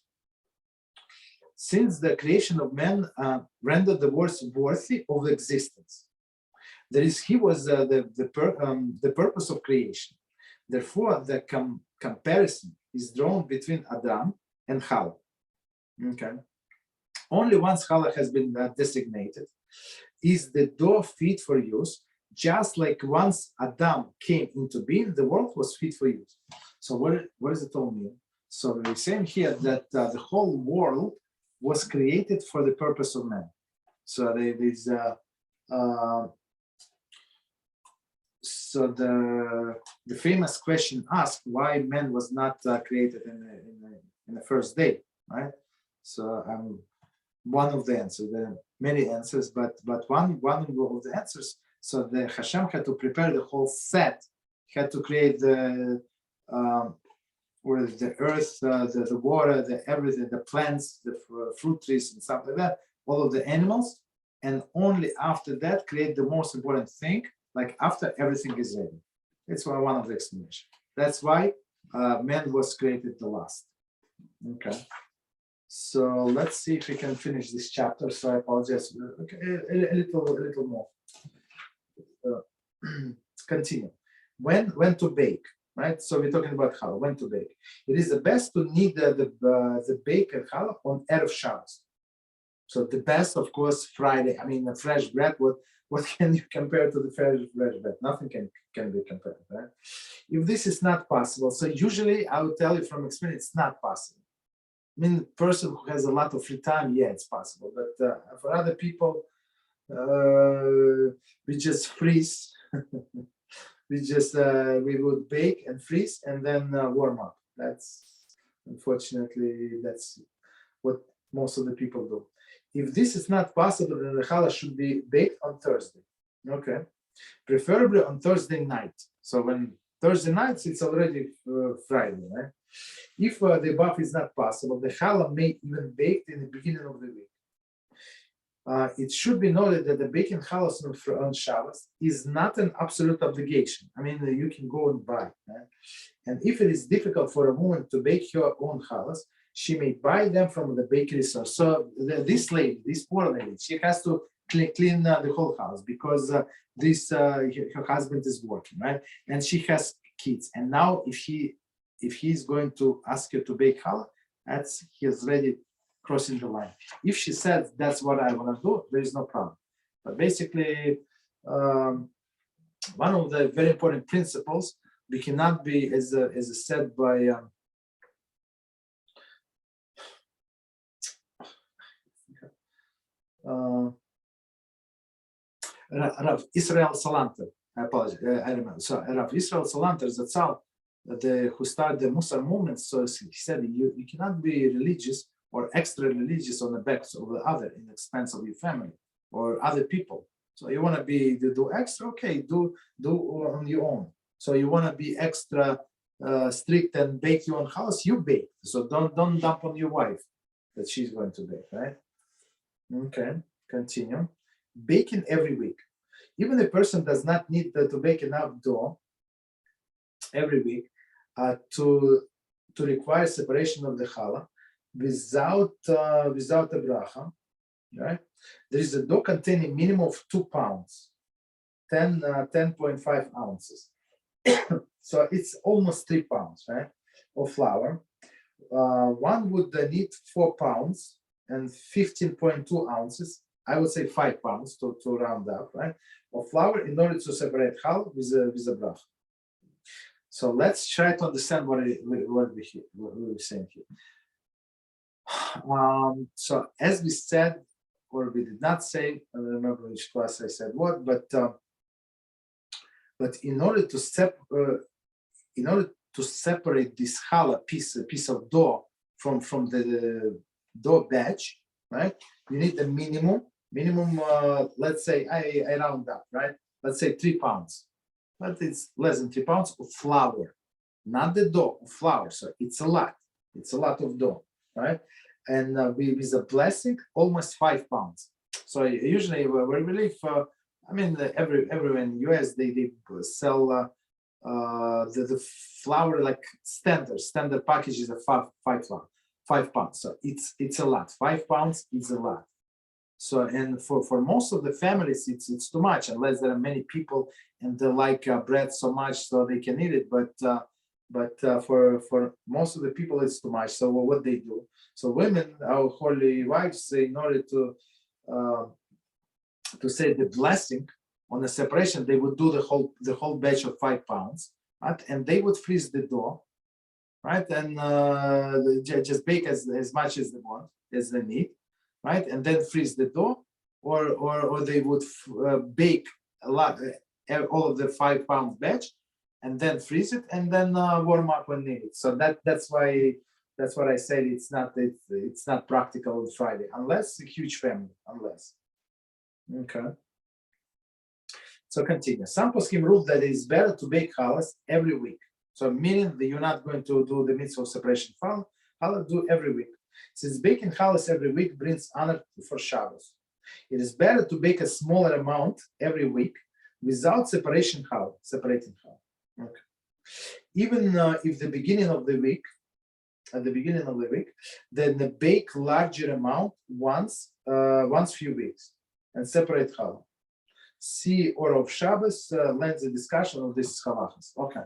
Since the creation of man rendered the world worthy of existence, that is, he was the purpose of creation. Therefore, the comparison is drawn between Adam and Chala. Okay. Only once Chala has been designated is the door fit for use, just like once Adam came into being, the world was fit for use. So what does it all mean? So we're saying here that the whole world was created for the purpose of man. So there is so the famous question asked why man was not created in the first day, right? So one of the answers. There are many answers, but one of the answers. So the HaShem had to prepare the whole set. He had to create the earth, the water, the everything, the plants, the fruit trees, and stuff like that. All of the animals, and only after that create the most important thing. Like after everything is ready. That's one of the explanations. That's why man was created the last. Okay. So let's see if we can finish this chapter. So I apologize. Okay, a little more. Continue. When to bake, right? So we're talking about challah. When to bake. It is the best to knead the baked challah on Erev Shabbos. So the best, of course, Friday. I mean, the fresh bread. What can you compare to the fresh bread? Nothing can be compared, right? If this is not possible, so usually I would tell you from experience, it's not possible. I mean, the person who has a lot of free time, yeah, it's possible. But for other people, we just freeze. We would bake and freeze and then warm up. Unfortunately, that's what most of the people do. If this is not possible, then the challah should be baked on Thursday. Okay, preferably on Thursday night. So when Thursday nights, it's already Friday, right? If the above is not possible, the challah may even baked in the beginning of the week. It should be noted that the baking challah on Shabbos is not an absolute obligation. I mean, you can go and buy. Right? And if it is difficult for a woman to bake her own challahs, she may buy them from the bakery store. So this lady, this poor lady, she has to clean the whole house because her husband is working, right? And she has kids. And now if he's going to ask her to bake challah, he's already crossing the line. If she said that's what I want to do, there is no problem. But basically, one of the very important principles, we cannot be, as said by Rav Israel Salanter. I apologize. I remember. So Rav Israel Salanter, who started the Musar movement. So he said you cannot be religious or extra religious on the backs of the other in the expense of your family or other people. So you want to do extra, okay, do on your own. So you want to be extra strict and bake your own house, you bake. So don't dump on your wife that she's going to bake, right? Okay, continue. Baking every week. Even a person does not need to bake enough dough every week to require separation of the challah without a bracha, right? There is a dough containing minimum of 2 pounds, 10.5 ounces. So it's almost 3 pounds, right, of flour. One would need 4 pounds and 15.2 ounces. I would say 5 pounds to round up, right, of flour in order to separate challah with a bracha. So let's try to understand what we're saying here. So as we said, or we did not say, I don't remember which class I said what, but in order to separate this challah piece of dough from the dough batch, right? You need a minimum. Let's say I round up, right? Let's say 3 pounds, but it's less than 3 pounds of flour, not the dough, of flour. So it's a lot. It's a lot of dough, right? And with a blessing, almost 5 pounds. So usually we believe, everywhere in the US they sell the flour like standard packages of 5 pounds. So it's a lot. 5 pounds is a lot. So, and for most of the families, it's too much, unless there are many people and they like bread so much so they can eat it. But for most of the people, it's too much. So what they do? So women, our holy wives, in order to say the blessing on the separation, they would do the whole batch of 5 pounds, right? And they would freeze the dough, right? And just bake as much as they want, as they need, right? And then freeze the dough, or they would bake a lot, all of the 5 pound batch, and then freeze it, and then warm up when needed. So that's what I said. It's not practical on Friday, unless a huge family, Okay. So continue. Some poskim rule that it is better to bake challahs every week. So meaning that you're not going to do the mitzvah of separation challah, do every week. Since baking challahs every week brings honor for Shabbos, it is better to bake a smaller amount every week without separating challah. Okay. Even if at the beginning of the week, then bake larger amount once few weeks and separate challah. See Or of Shabbos lengthy discussion of this halachas. Okay.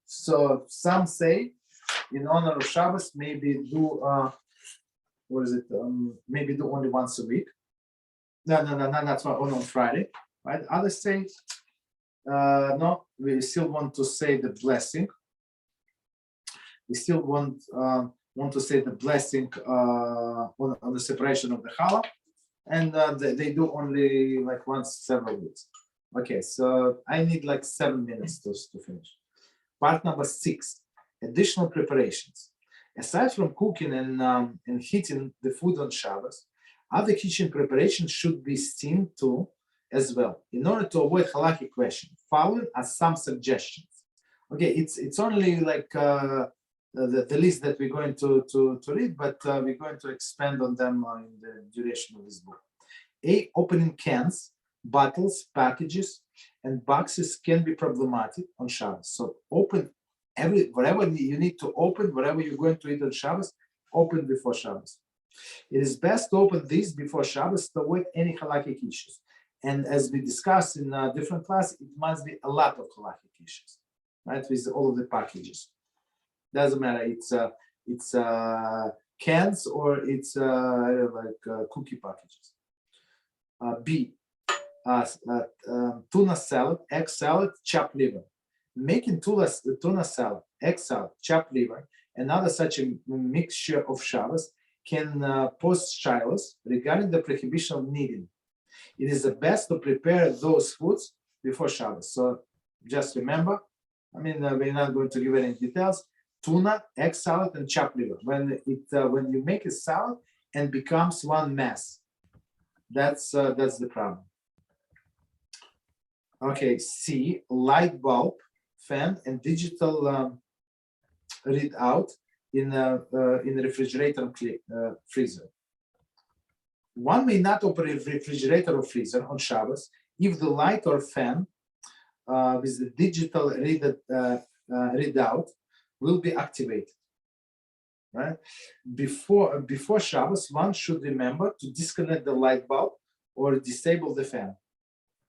So some say in honor of Shabbos, maybe do maybe do only once a week. No, that's on Friday, right? Others say no, we still want to say the blessing. We still want to say the blessing on the separation of the challah, and they do only like once several weeks. Okay, so I need like 7 minutes to finish. Part number 6: additional preparations. Aside from cooking and heating the food on Shabbos, other kitchen preparations should be seen to as well. In order to avoid halakhic question, following are some suggestions. Okay, it's only like the list that we're going to read, but we're going to expand on them in the duration of this book. Opening cans, bottles, packages, and boxes can be problematic on Shabbos. So open whatever you need to open, whatever you're going to eat on Shabbos, open before Shabbos. It is best to open these before Shabbos to avoid any halakhic issues. And as we discussed in a different class, it must be a lot of halakhic issues, right? With all of the packages. Doesn't matter. It's cans or it's cookie packages. B. Tuna salad, egg salad, chopped liver. Making tuna salad, egg salad, chopped liver, and other such a mixture of Shabbos can pose shilos regarding the prohibition of kneading. It is the best to prepare those foods before Shabbos. So just remember, we're not going to give any details. Tuna, egg salad, and chopped liver. When you make a salad and becomes one mass, that's the problem. Okay, C, light bulb, fan, and digital readout in a refrigerator freezer. One may not operate refrigerator or freezer on Shabbos if the light or fan with the digital read out will be activated. Right? Before Shabbos, one should remember to disconnect the light bulb or disable the fan.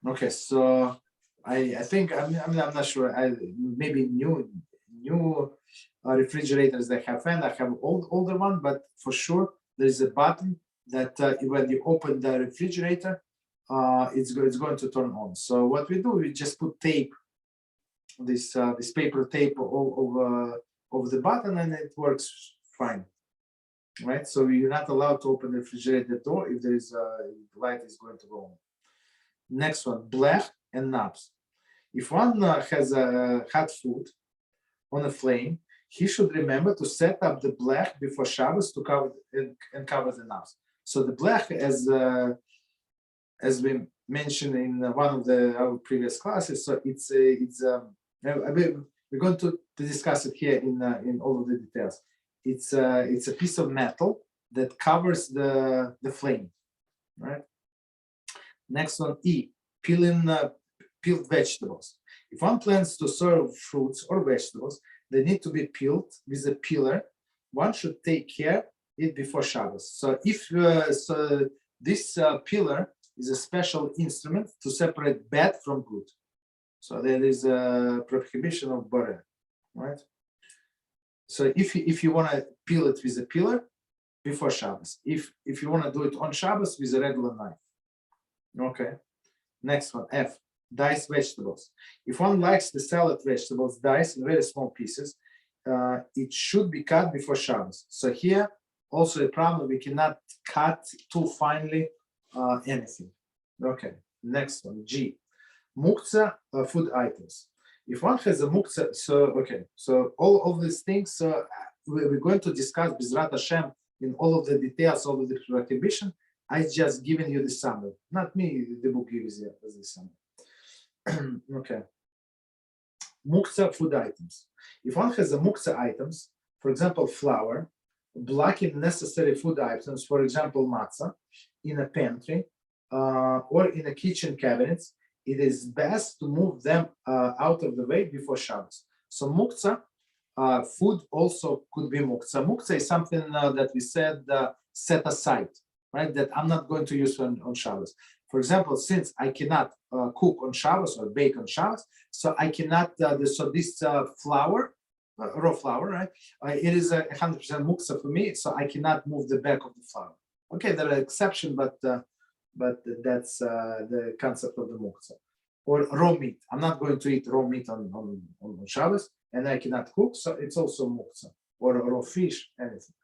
Okay, so I think I'm not sure. Maybe new refrigerators that have fan. I have older one, but for sure there is a button that when you open the refrigerator, it's going to turn on. So what we do, we just put tape, this paper tape over the button, and it works fine. Right? So you're not allowed to open the refrigerator door if there is light is going to go on. Next one, blech and knobs. If one has a hot food on a flame, he should remember to set up the blech before Shabbos to cover and cover the knobs. So the blech, as we mentioned in one of our previous classes, so we're going to discuss it here in all of the details. It's a piece of metal that covers the flame, right? Next one, E, peeled vegetables. If one plans to serve fruits or vegetables, they need to be peeled with a peeler. One should take care it before Shabbos. So this peeler is a special instrument to separate bad from good. So there is a prohibition of borer, right? So if you want to peel it with a peeler before Shabbos, if you want to do it on Shabbos with a regular knife. Okay. Next one, F, diced vegetables. If one likes the salad vegetables diced in very small pieces, it should be cut before Shabbos. So here also a problem, we cannot cut too finely anything. Okay. Next one, G, muktzah food items. If one has a muktzah, so all of these things we're going to discuss B'ezrat Hashem in all of the details, all of the prohibition. I just given you the summary, not me. The book gives you the summary. Okay. Muktzah food items. If one has a muktzah items, for example, flour, blocking necessary food items, for example, matzah, in a pantry or in a kitchen cabinets, it is best to move them out of the way before Shabbos. So muktzah, food also could be muktzah. Muktzah is something that we said set aside, right? That I'm not going to use on Shabbos. For example, since I cannot cook on Shabbos or bake on Shabbos, so I cannot, so this flour, raw flour, right? It is 100% muktzah for me, so I cannot move the back of the flour. Okay, there are exceptions, but that's the concept of the muktzah. Or raw meat. I'm not going to eat raw meat on Shabbos, and I cannot cook, so it's also muktzah. Or raw fish, anything.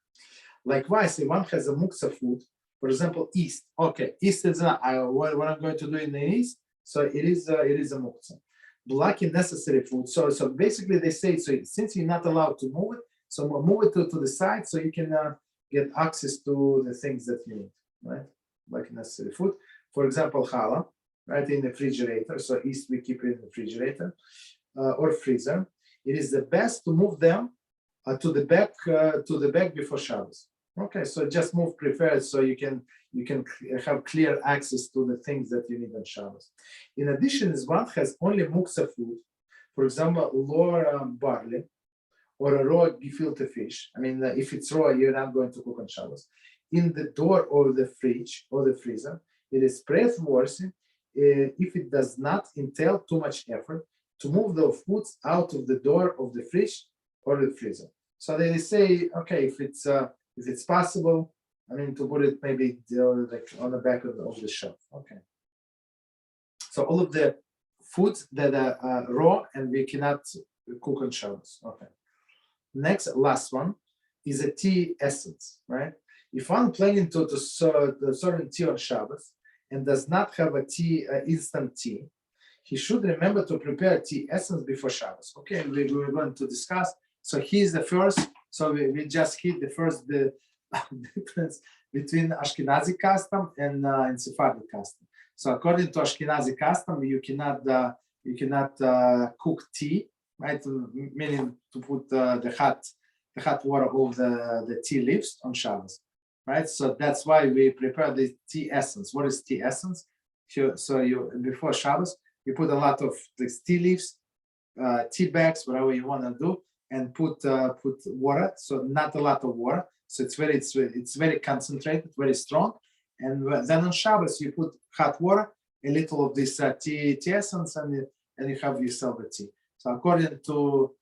Likewise, if one has a muktzah food, for example, yeast. Okay, yeast is what I'm going to do in the yeast. So it is a muktzah. Blocking necessary food. So basically they say, so since you're not allowed to move it, so move it to the side so you can get access to the things that you need, right? Like necessary food. For example, challah, right, in the refrigerator. So yeast we keep it in the refrigerator or freezer. It is the best to move them to the back before Shabbos. Okay, so just move preferred so you can have clear access to the things that you need on Shabbos. In addition, if one has only muktzah food, for example, raw barley or a raw gefilte fish. I mean, if it's raw, you're not going to cook on Shabbos. In the door of the fridge or the freezer, it is praiseworthy if it does not entail too much effort to move the foods out of the door of the fridge or the freezer. So they say, okay, if it's possible, I mean, to put it maybe like on the back of the shelf. Okay. So all of the foods that are raw and we cannot cook on Shabbos. Okay. Next, last one is a tea essence, right? If one planning to serve tea on Shabbos and does not have a tea, instant tea, he should remember to prepare tea essence before Shabbos. Okay, we're going to discuss. So here's the first. So we just hit the difference between Ashkenazi custom and Sephardic custom. So according to Ashkenazi custom, you cannot cook tea, right? Meaning to put the hot water over the tea leaves on Shabbos, right? So that's why we prepare the tea essence. What is tea essence? So you before Shabbos, you put a lot of these tea leaves tea bags, whatever you want to do, and put water. So not a lot of water. So it's very concentrated, very strong. And then on Shabbos you put hot water, a little of this tea essence, and you have yourself a tea. So according to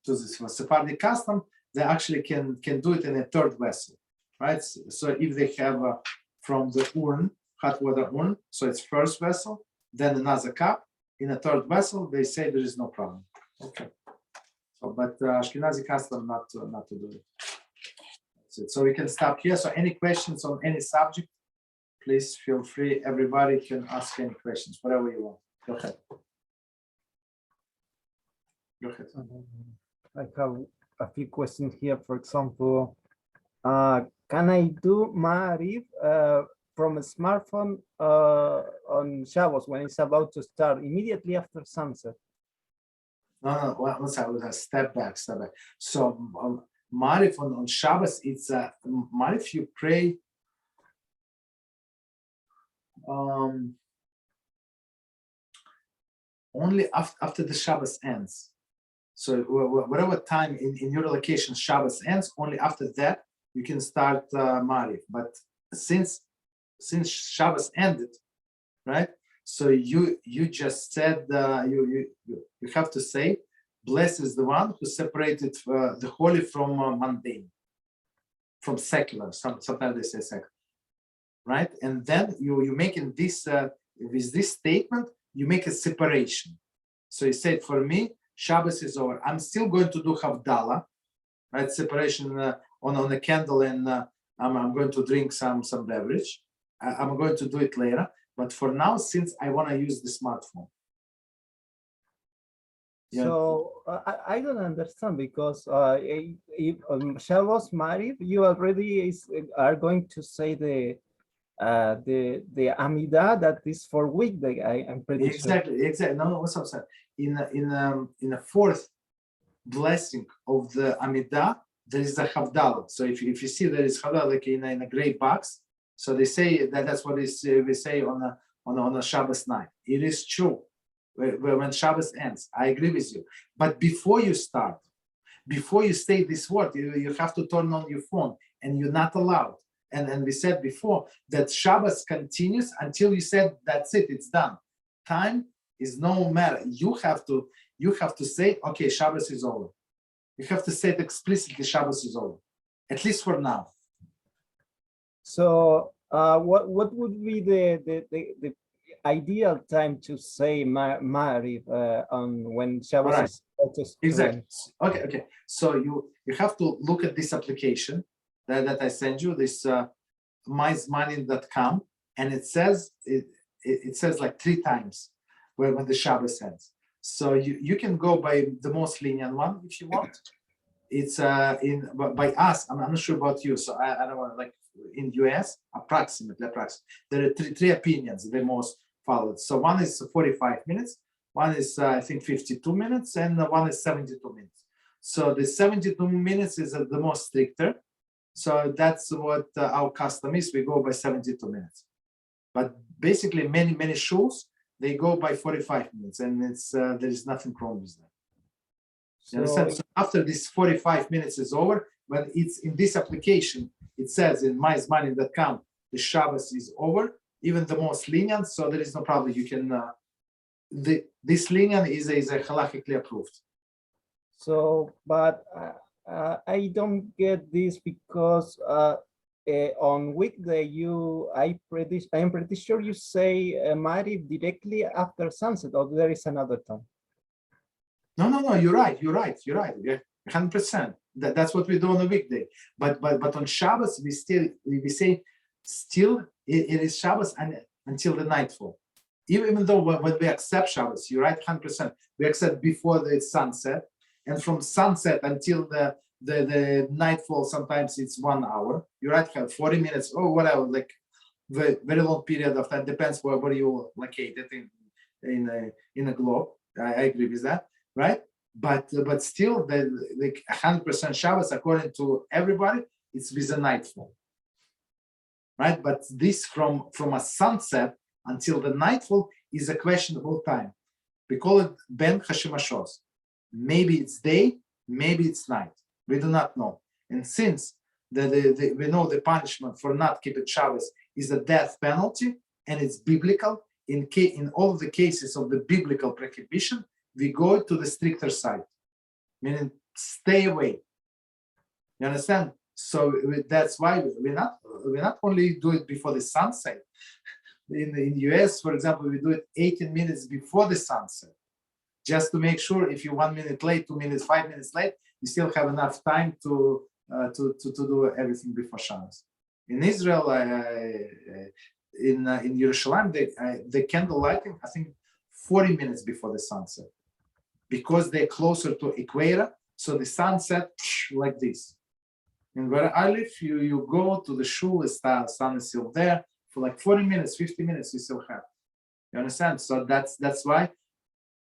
this Sephardi custom, they actually can do it in a third vessel, right? So if they have from the urn, hot water urn, so it's first vessel, then another cup, in a third vessel, they say there is no problem. Okay. So, but Ashkenazi custom not to do it. That's it. So we can stop here. So any questions on any subject, please feel free. Everybody can ask any questions, whatever you want. Go ahead. Go ahead. I have a few questions here. For example, can I do Ma'ariv from a smartphone on Shabbos when it's about to start immediately after sunset? No, let's step back. So Ma'ariv on Shabbos, it's Ma'ariv you pray only after the Shabbos ends. So whatever time in your location Shabbos ends, only after that you can start Ma'ariv. But since Shabbos ended, right? So you just said you have to say, blessed is the one who separated the holy from mundane, from secular. Sometimes they say secular, right? And then you making this with this statement, you make a separation. So you said, for me, Shabbos is over. I'm still going to do Havdalah, right? Separation on a candle, and I'm going to drink some beverage. I'm going to do it later. But for now, since I want to use the smartphone. Yeah. So I don't understand, because if on Shabbos Ma'ariv, you already are going to say the Amidah that is for weekday. I'm pretty sure. Exactly. No, what's up, sir? In a fourth blessing of the Amidah, there is a Havdalah. So if you see there is Havdalah like in a gray box, so they say that's what we say on a Shabbos night. It is true when Shabbos ends. I agree with you. But before you start, before you say this word, you have to turn on your phone, and you're not allowed. And we said before that Shabbos continues until you said that's it, it's done. Time is no matter. You have to say, okay, Shabbos is over. You have to say it explicitly, Shabbos is over, at least for now. So what would be the ideal time to say Ma'ariv on when Shabbos is about to start? Exactly. Okay. So you have to look at this application that I sent you, this mymoney.com, and it says like 3 times when the Shabbos ends. So you can go by the most lenient one if you want. It's by us. I'm not sure about you, so I don't want to, like in US approximately there are three opinions the most followed. So one is 45 minutes, one is I think 52 minutes, and one is 72 minutes. So the 72 minutes is the most stricter. So that's what our custom is. We go by 72 minutes. But basically, many shuls, they go by 45 minutes, and it's there is nothing wrong with that. You understand? So after this 45 minutes is over, when it's in this application, it says in mymoney.com, the Shabbos is over, even the most lenient, so there is no problem. You can, this lenient is a halachically approved. So, but I don't get this, because on weekday I'm pretty sure you say Ma'ariv directly after sunset, or there is another time. No, you're right. Yeah, 100%. That's what we do on a weekday. But on Shabbos we say still it is Shabbos until the nightfall. Even though when we accept Shabbos, you're right, 100%. We accept before the sunset, and from sunset until the nightfall, sometimes it's 1 hour. You're right, 40 minutes or whatever, like very long period of time. Depends where you located in a globe. I agree with that, right? But still, the 100% Shabbos, according to everybody, it's with a nightfall, right? But this from a sunset until the nightfall is a questionable time. We call it Ben Hashimashos. Maybe it's day, maybe it's night. We do not know. And since we know the punishment for not keeping Shabbos is a death penalty, and it's biblical, in all of the cases of the biblical prohibition, we go to the stricter side, meaning stay away. You understand? So that's why we not only do it before the sunset. In the US, for example, we do it 18 minutes before the sunset, just to make sure if you're 1 minute late, 2 minutes, 5 minutes late, you still have enough time to do everything before Shabbos. In Israel, in Yerushalayim, the candle lighting, I think 40 minutes before the sunset, because they're closer to equator, so the sunset like this. And where I live, you go to the shul, the sun is still there for like 40 minutes, 50 minutes, you still have. You understand? So that's why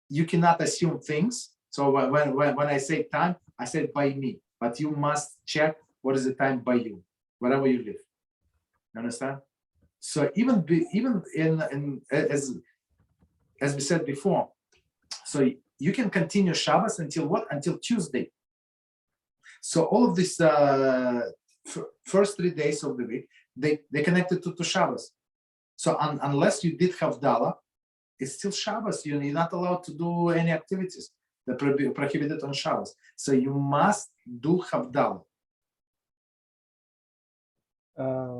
you cannot assume things. So when I say time, I say by me, but you must check what is the time by you, wherever you live. You understand? So even in as we said before, so you can continue Shabbos until what? Until Tuesday. So all of this first 3 days of the week, they connected to Shabbos. So unless you did Havdalah, it's still Shabbos. You're not allowed to do any activities that prohibited on Shabbos. So you must do Havdalah.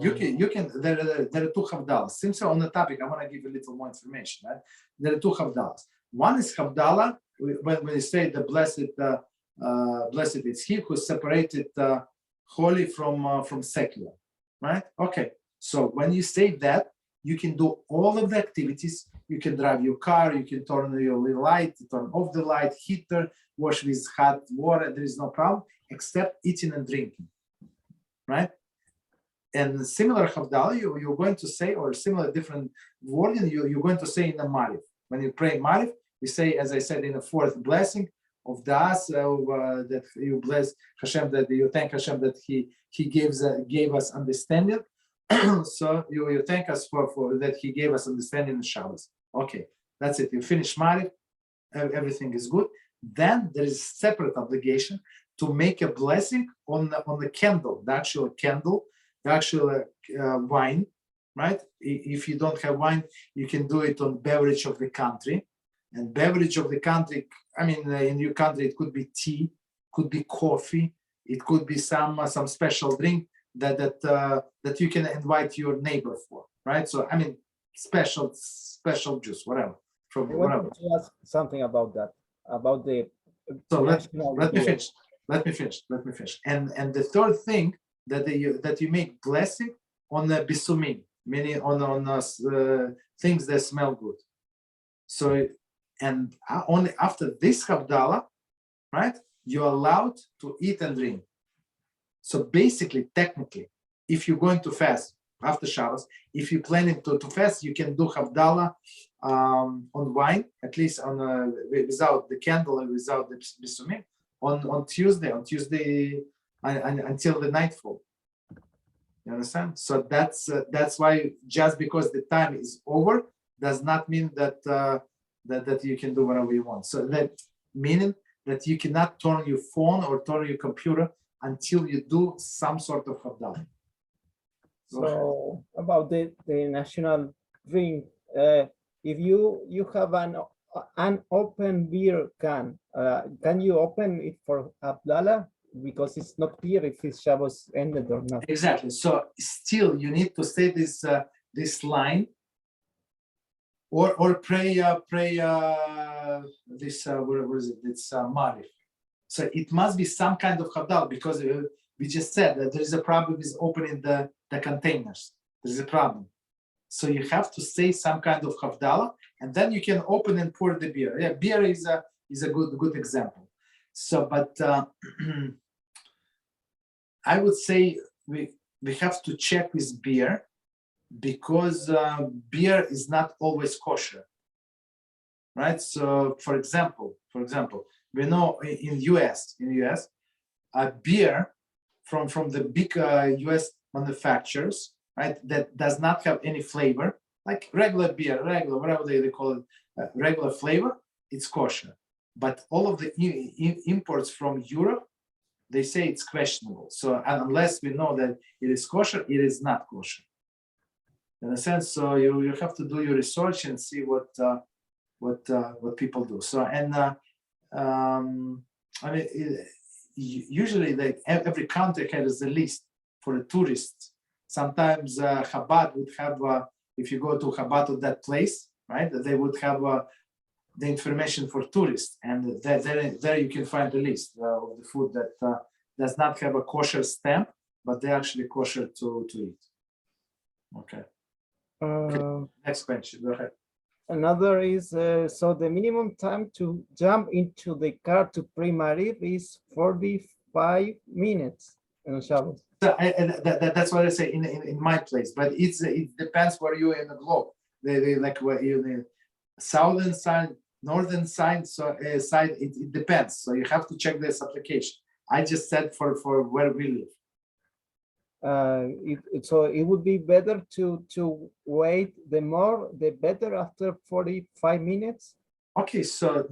You can. There are two Havdalahs. Since on the topic, I want to give you a little more information. Right? There are two Havdalahs. One is Havdalah when you say the blessed is he who separated holy from secular, right? Okay, so when you say that, you can do all of the activities. You can drive your car, you can turn your light, turn off the light, heater, wash with hot water. There is no problem except eating and drinking, right? And similar Havdalah, you're going to say, or similar different wording, you're going to say in the Mariv. When you pray Mariv, you say, as I said, in the fourth blessing of das, that you bless Hashem, that you thank Hashem that He gave us understanding. So you thank us for that He gave us understanding in Shabbos. Okay, that's it. You finish Mariv, everything is good. Then there is separate obligation to make a blessing on the candle, the actual candle, the actual wine, right? If you don't have wine, you can do it on beverage of the country. And beverage of the country, I mean, in your country, it could be tea, could be coffee, it could be some special drink that you can invite your neighbor for, right? So, I mean, special juice, whatever. I wanted to ask something about that, about the. So let me finish. And the third thing that you make blessing on the bisumim, meaning on things that smell good. So. And only after this Havdalah, right, you're allowed to eat and drink. So basically, technically, if you're going to fast after Shabbos, if you're planning to fast, you can do Havdalah on wine, at least on without the candle and without the bisumim, on Tuesday until the nightfall. You understand? So that's why just because the time is over does not mean that that you can do whatever you want. So that meaning that you cannot turn your phone or turn your computer until you do some sort of Havdalah. So about the national drink, if you have an open beer can you open it for Havdalah? Because it's not clear if it's Shabbos ended or not. Exactly. So still you need to say this line. Or pray this whatever is it? It's Mariv. So it must be some kind of Havdalah, because we just said that there is a problem with opening the containers. There is a problem. So you have to say some kind of Havdalah, and then you can open and pour the beer. Yeah, beer is a good example. So, but I would say we have to check with beer, because beer is not always kosher, right? So, for example, we know in US, beer from the big US manufacturers, right, that does not have any flavor, like regular beer, regular, whatever they call it, regular flavor, it's kosher. But all of the imports from Europe, they say it's questionable. So unless we know that it is kosher, it is not kosher. In a sense, so you have to do your research and see what people do. So I mean, usually every country has a list for the tourists. Sometimes Chabad would have, if you go to Chabad of that place, right, they would have the information for tourists, and there you can find the list of the food that does not have a kosher stamp, but they're actually kosher to eat. Okay. Next question. Go ahead. Another is so the minimum time to jump into the car to pray Mariv is 45 minutes in Shabbos. So that's what I say in my place, but it depends where you're in the globe. They like where you the southern side, northern side, so side it depends. So you have to check this application. I just said for where we live. So it would be better to wait the more the better after 45 minutes. Okay, so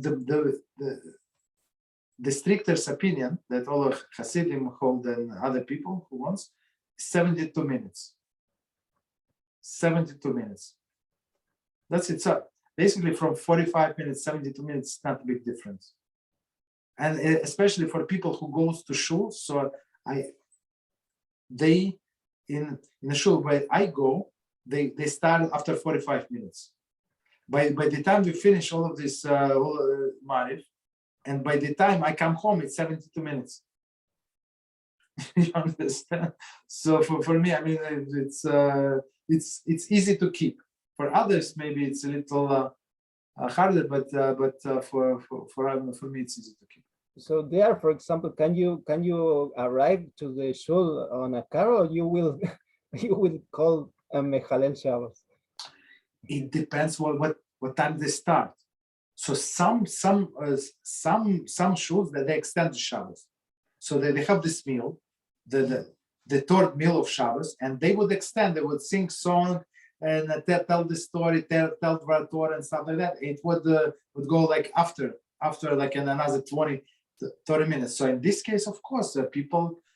the strictest opinion that all of Hasidim hold and other people who wants 72 minutes. 72 minutes. That's it. So basically from 45 minutes, 72 minutes, not a big difference. And especially for people who goes to shul. So they in the shul where I go, they start after 45 minutes. By the time we finish all of this Mariv, and by the time I come home, it's 72 minutes. You understand? So for me, I mean, it's easy to keep. For others, maybe it's a little harder, but for me, it's easy to keep. So there, for example, can you arrive to the shul on a car, or you will call a Mechalel Shabbos? It depends what time they start. So some shuls that they extend the Shabbos, so they have this meal, the third meal of Shabbos, and they would extend. They would sing song and tell the story, tell Torah and stuff like that. It would go like after like in another 20-30 minutes. So in this case, of course,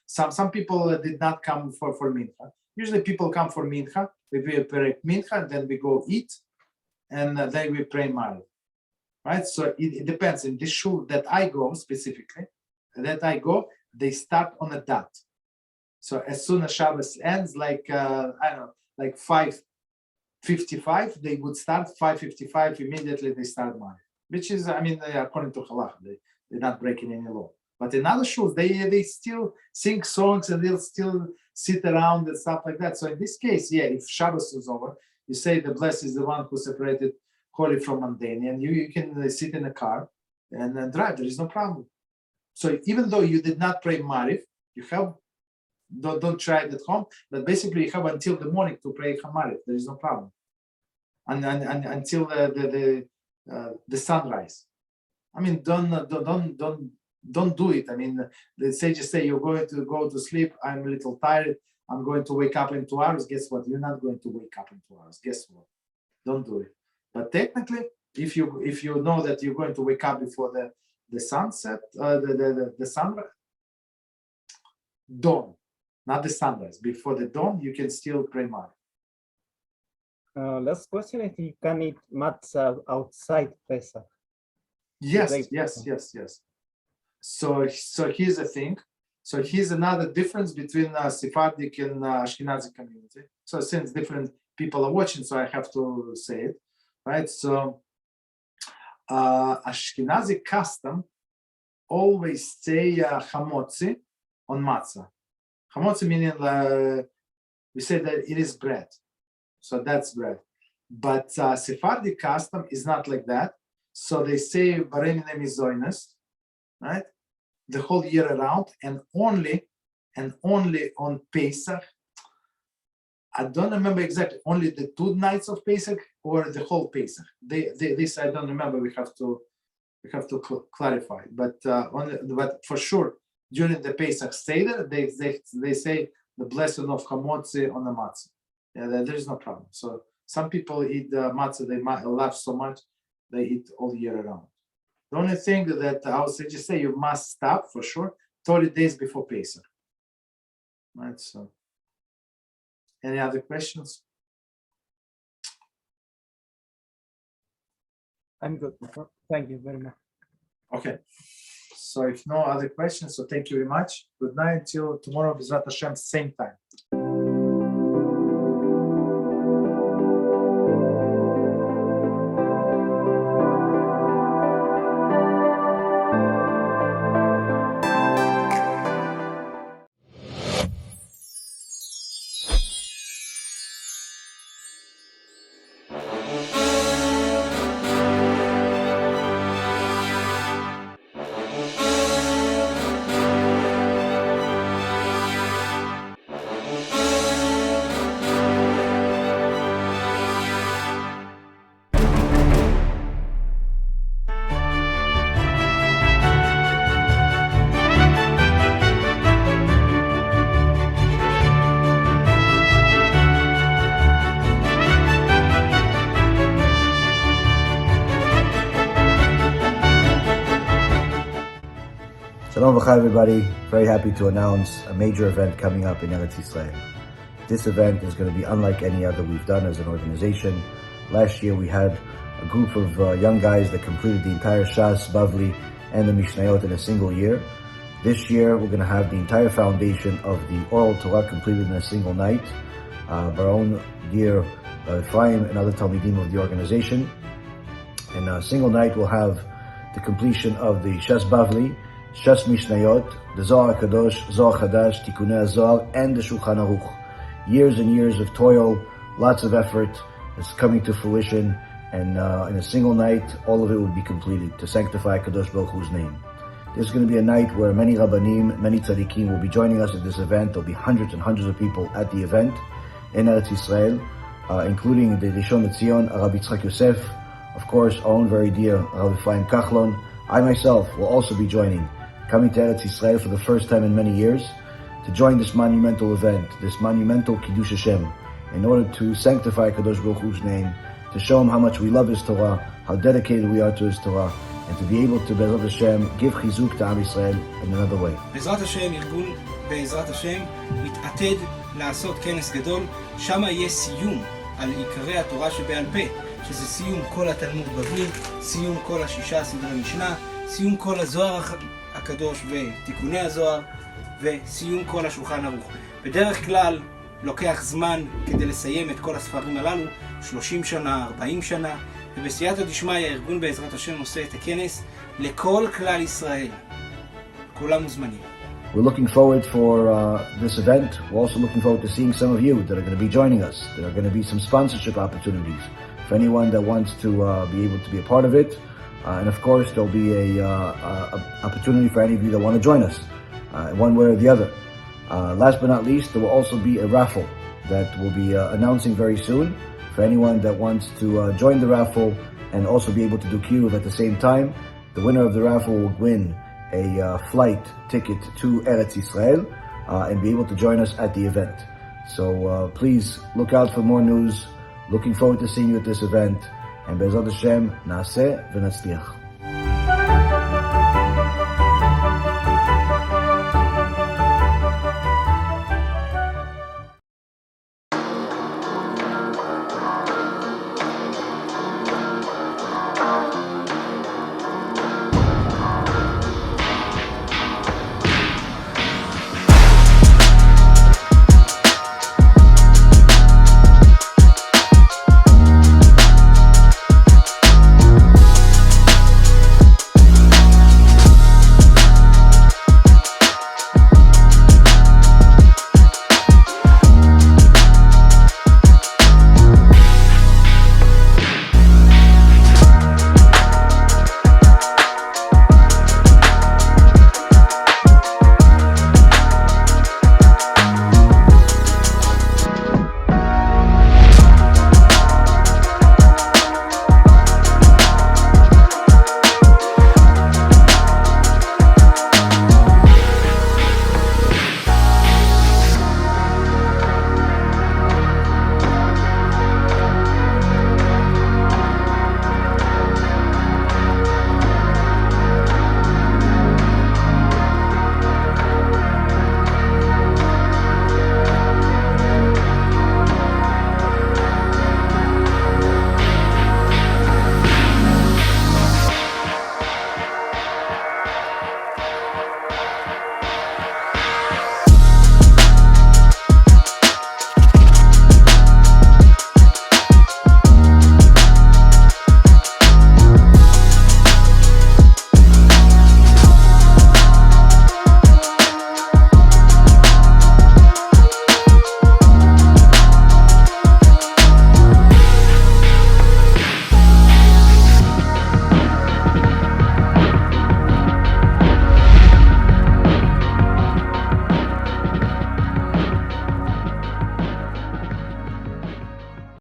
some people did not come for mincha. Usually people come for mincha. We pray mincha, then we go eat, and then we pray Mariv. Right, so it depends. In this shul that I go specifically, they start on a dot. So as soon as Shabbos ends, like I don't know, like 5:55, they would start 5:55. Immediately they start Mariv, which is, I mean, according to halakha, they're not breaking any law. But in other shuls, they still sing songs and they'll still sit around and stuff like that. So in this case, yeah, if Shabbos is over, you say the blessed is the one who separated holy from mundane, and you can sit in a car and drive. There is no problem. So even though you did not pray Mariv, you have don't try it at home, but basically you have until the morning to pray Mariv. There is no problem, and until the sunrise. I mean, don't do it. I mean, the sages say you're going to go to sleep. I'm a little tired. I'm going to wake up in 2 hours. Guess what? You're not going to wake up in 2 hours. Guess what? Don't do it. But technically, if you know that you're going to wake up before the sunset, the sunrise, dawn, not the sunrise, before the dawn, you can still pray Mariv. Last question: if you can eat matzah outside Pesach? Yes. So here's the thing. So here's another difference between Sephardic and Ashkenazi community. So since different people are watching, so I have to say it. Right, so Ashkenazi custom always say chamotzi on matzah. Chamotzi meaning we say that it is bread, so that's bread. But Sephardic custom is not like that. So they say barei minei mizonos, right, the whole year around, and only on Pesach. I don't remember exactly, only the 2 nights of Pesach or the whole Pesach. This I don't remember. We have to clarify. But but for sure, during the Pesach Seder, they say the blessing of Hamotzi on the matzah. Yeah, there is no problem. So Some people eat the matzah, they might love so much, they eat all year round. The only thing that I would just say you must stop for sure 30 days before Pesach. Right, so any other questions? I'm good. Thank you very much. Okay. So if no other questions, so thank you very much. Good night until tomorrow, B'ezrat Hashem, same time. Shalom v'chai everybody. Very happy to announce a major event coming up in Eretz Yisrael. This event is going to be unlike any other we've done as an organization. Last year we had a group of young guys that completed the entire Shas, Bavli, and the Mishnayot in a single year. This year we're going to have the entire foundation of the oral Torah completed in a single night. Our own dear Ephraim and other Talmidim of the organization. In a single night we'll have the completion of the Shas Bavli, Shas Mishnayot, the Zohar Kadosh, Zohar Chadash, TIKKUN Zohar, and the Shulchan Aruch. Years and years of toil, lots of effort is coming to fruition, and in a single night, all of it will be completed to sanctify Kadosh Baruch Hu's name. This is going to be a night where many Rabbanim, many Tzaddikim will be joining us at this event. There'll be hundreds and hundreds of people at the event in Eretz Yisrael, including the Rishon LeZion, Rabbi Yitzchak Yosef, of course, our own very dear Rabbi Chaim Kachlon. I myself will also be joining, coming to Eretz Yisrael for the first time in many years, to join this monumental event, this monumental Kiddush Hashem, in order to sanctify Kadosh Baruch Hu's name, to show Him how much we love His Torah, how dedicated we are to His Torah, and to be able to, Be'ezrat Hashem, give chizuk to Am Yisrael in another way. בעזרת השם, ארגון בעזרת השם מתעתד לעשות כנס גדול, שם יהיה סיום על עיקרי התורה שבעל פה, שזה סיום כל התלמוד בבלי, סיום כל השישה סדרי משנה, סיום כל הזוהר הקדוש ותיקוני הזוהר, וסיום כל השולחן ערוך. בדרך כלל לוקח זמן כדי לסיים את כל הספרים הללו, 30 שנה, 40 שנה, ובסייעתא דשמיא הארגון בעזרת השם עושה את הכנס לכל כלל ישראל. כולם מוזמנים. We're looking forward for this event. We're also looking forward to seeing some of you that are going to be joining us. There are going to be some sponsorship opportunities for anyone that wants to be able to be a part of it. And of course, there'll be a opportunity for any of you that want to join us, one way or the other. Last but not least, there will also be a raffle that we'll be announcing very soon for anyone that wants to join the raffle and also be able to do Kiruv at the same time. The winner of the raffle will win a flight ticket to Eretz Yisrael and be able to join us at the event. So please look out for more news. Looking forward to seeing you at this event. And Be'ezrat Hashem, Naaseh v'Natzliach.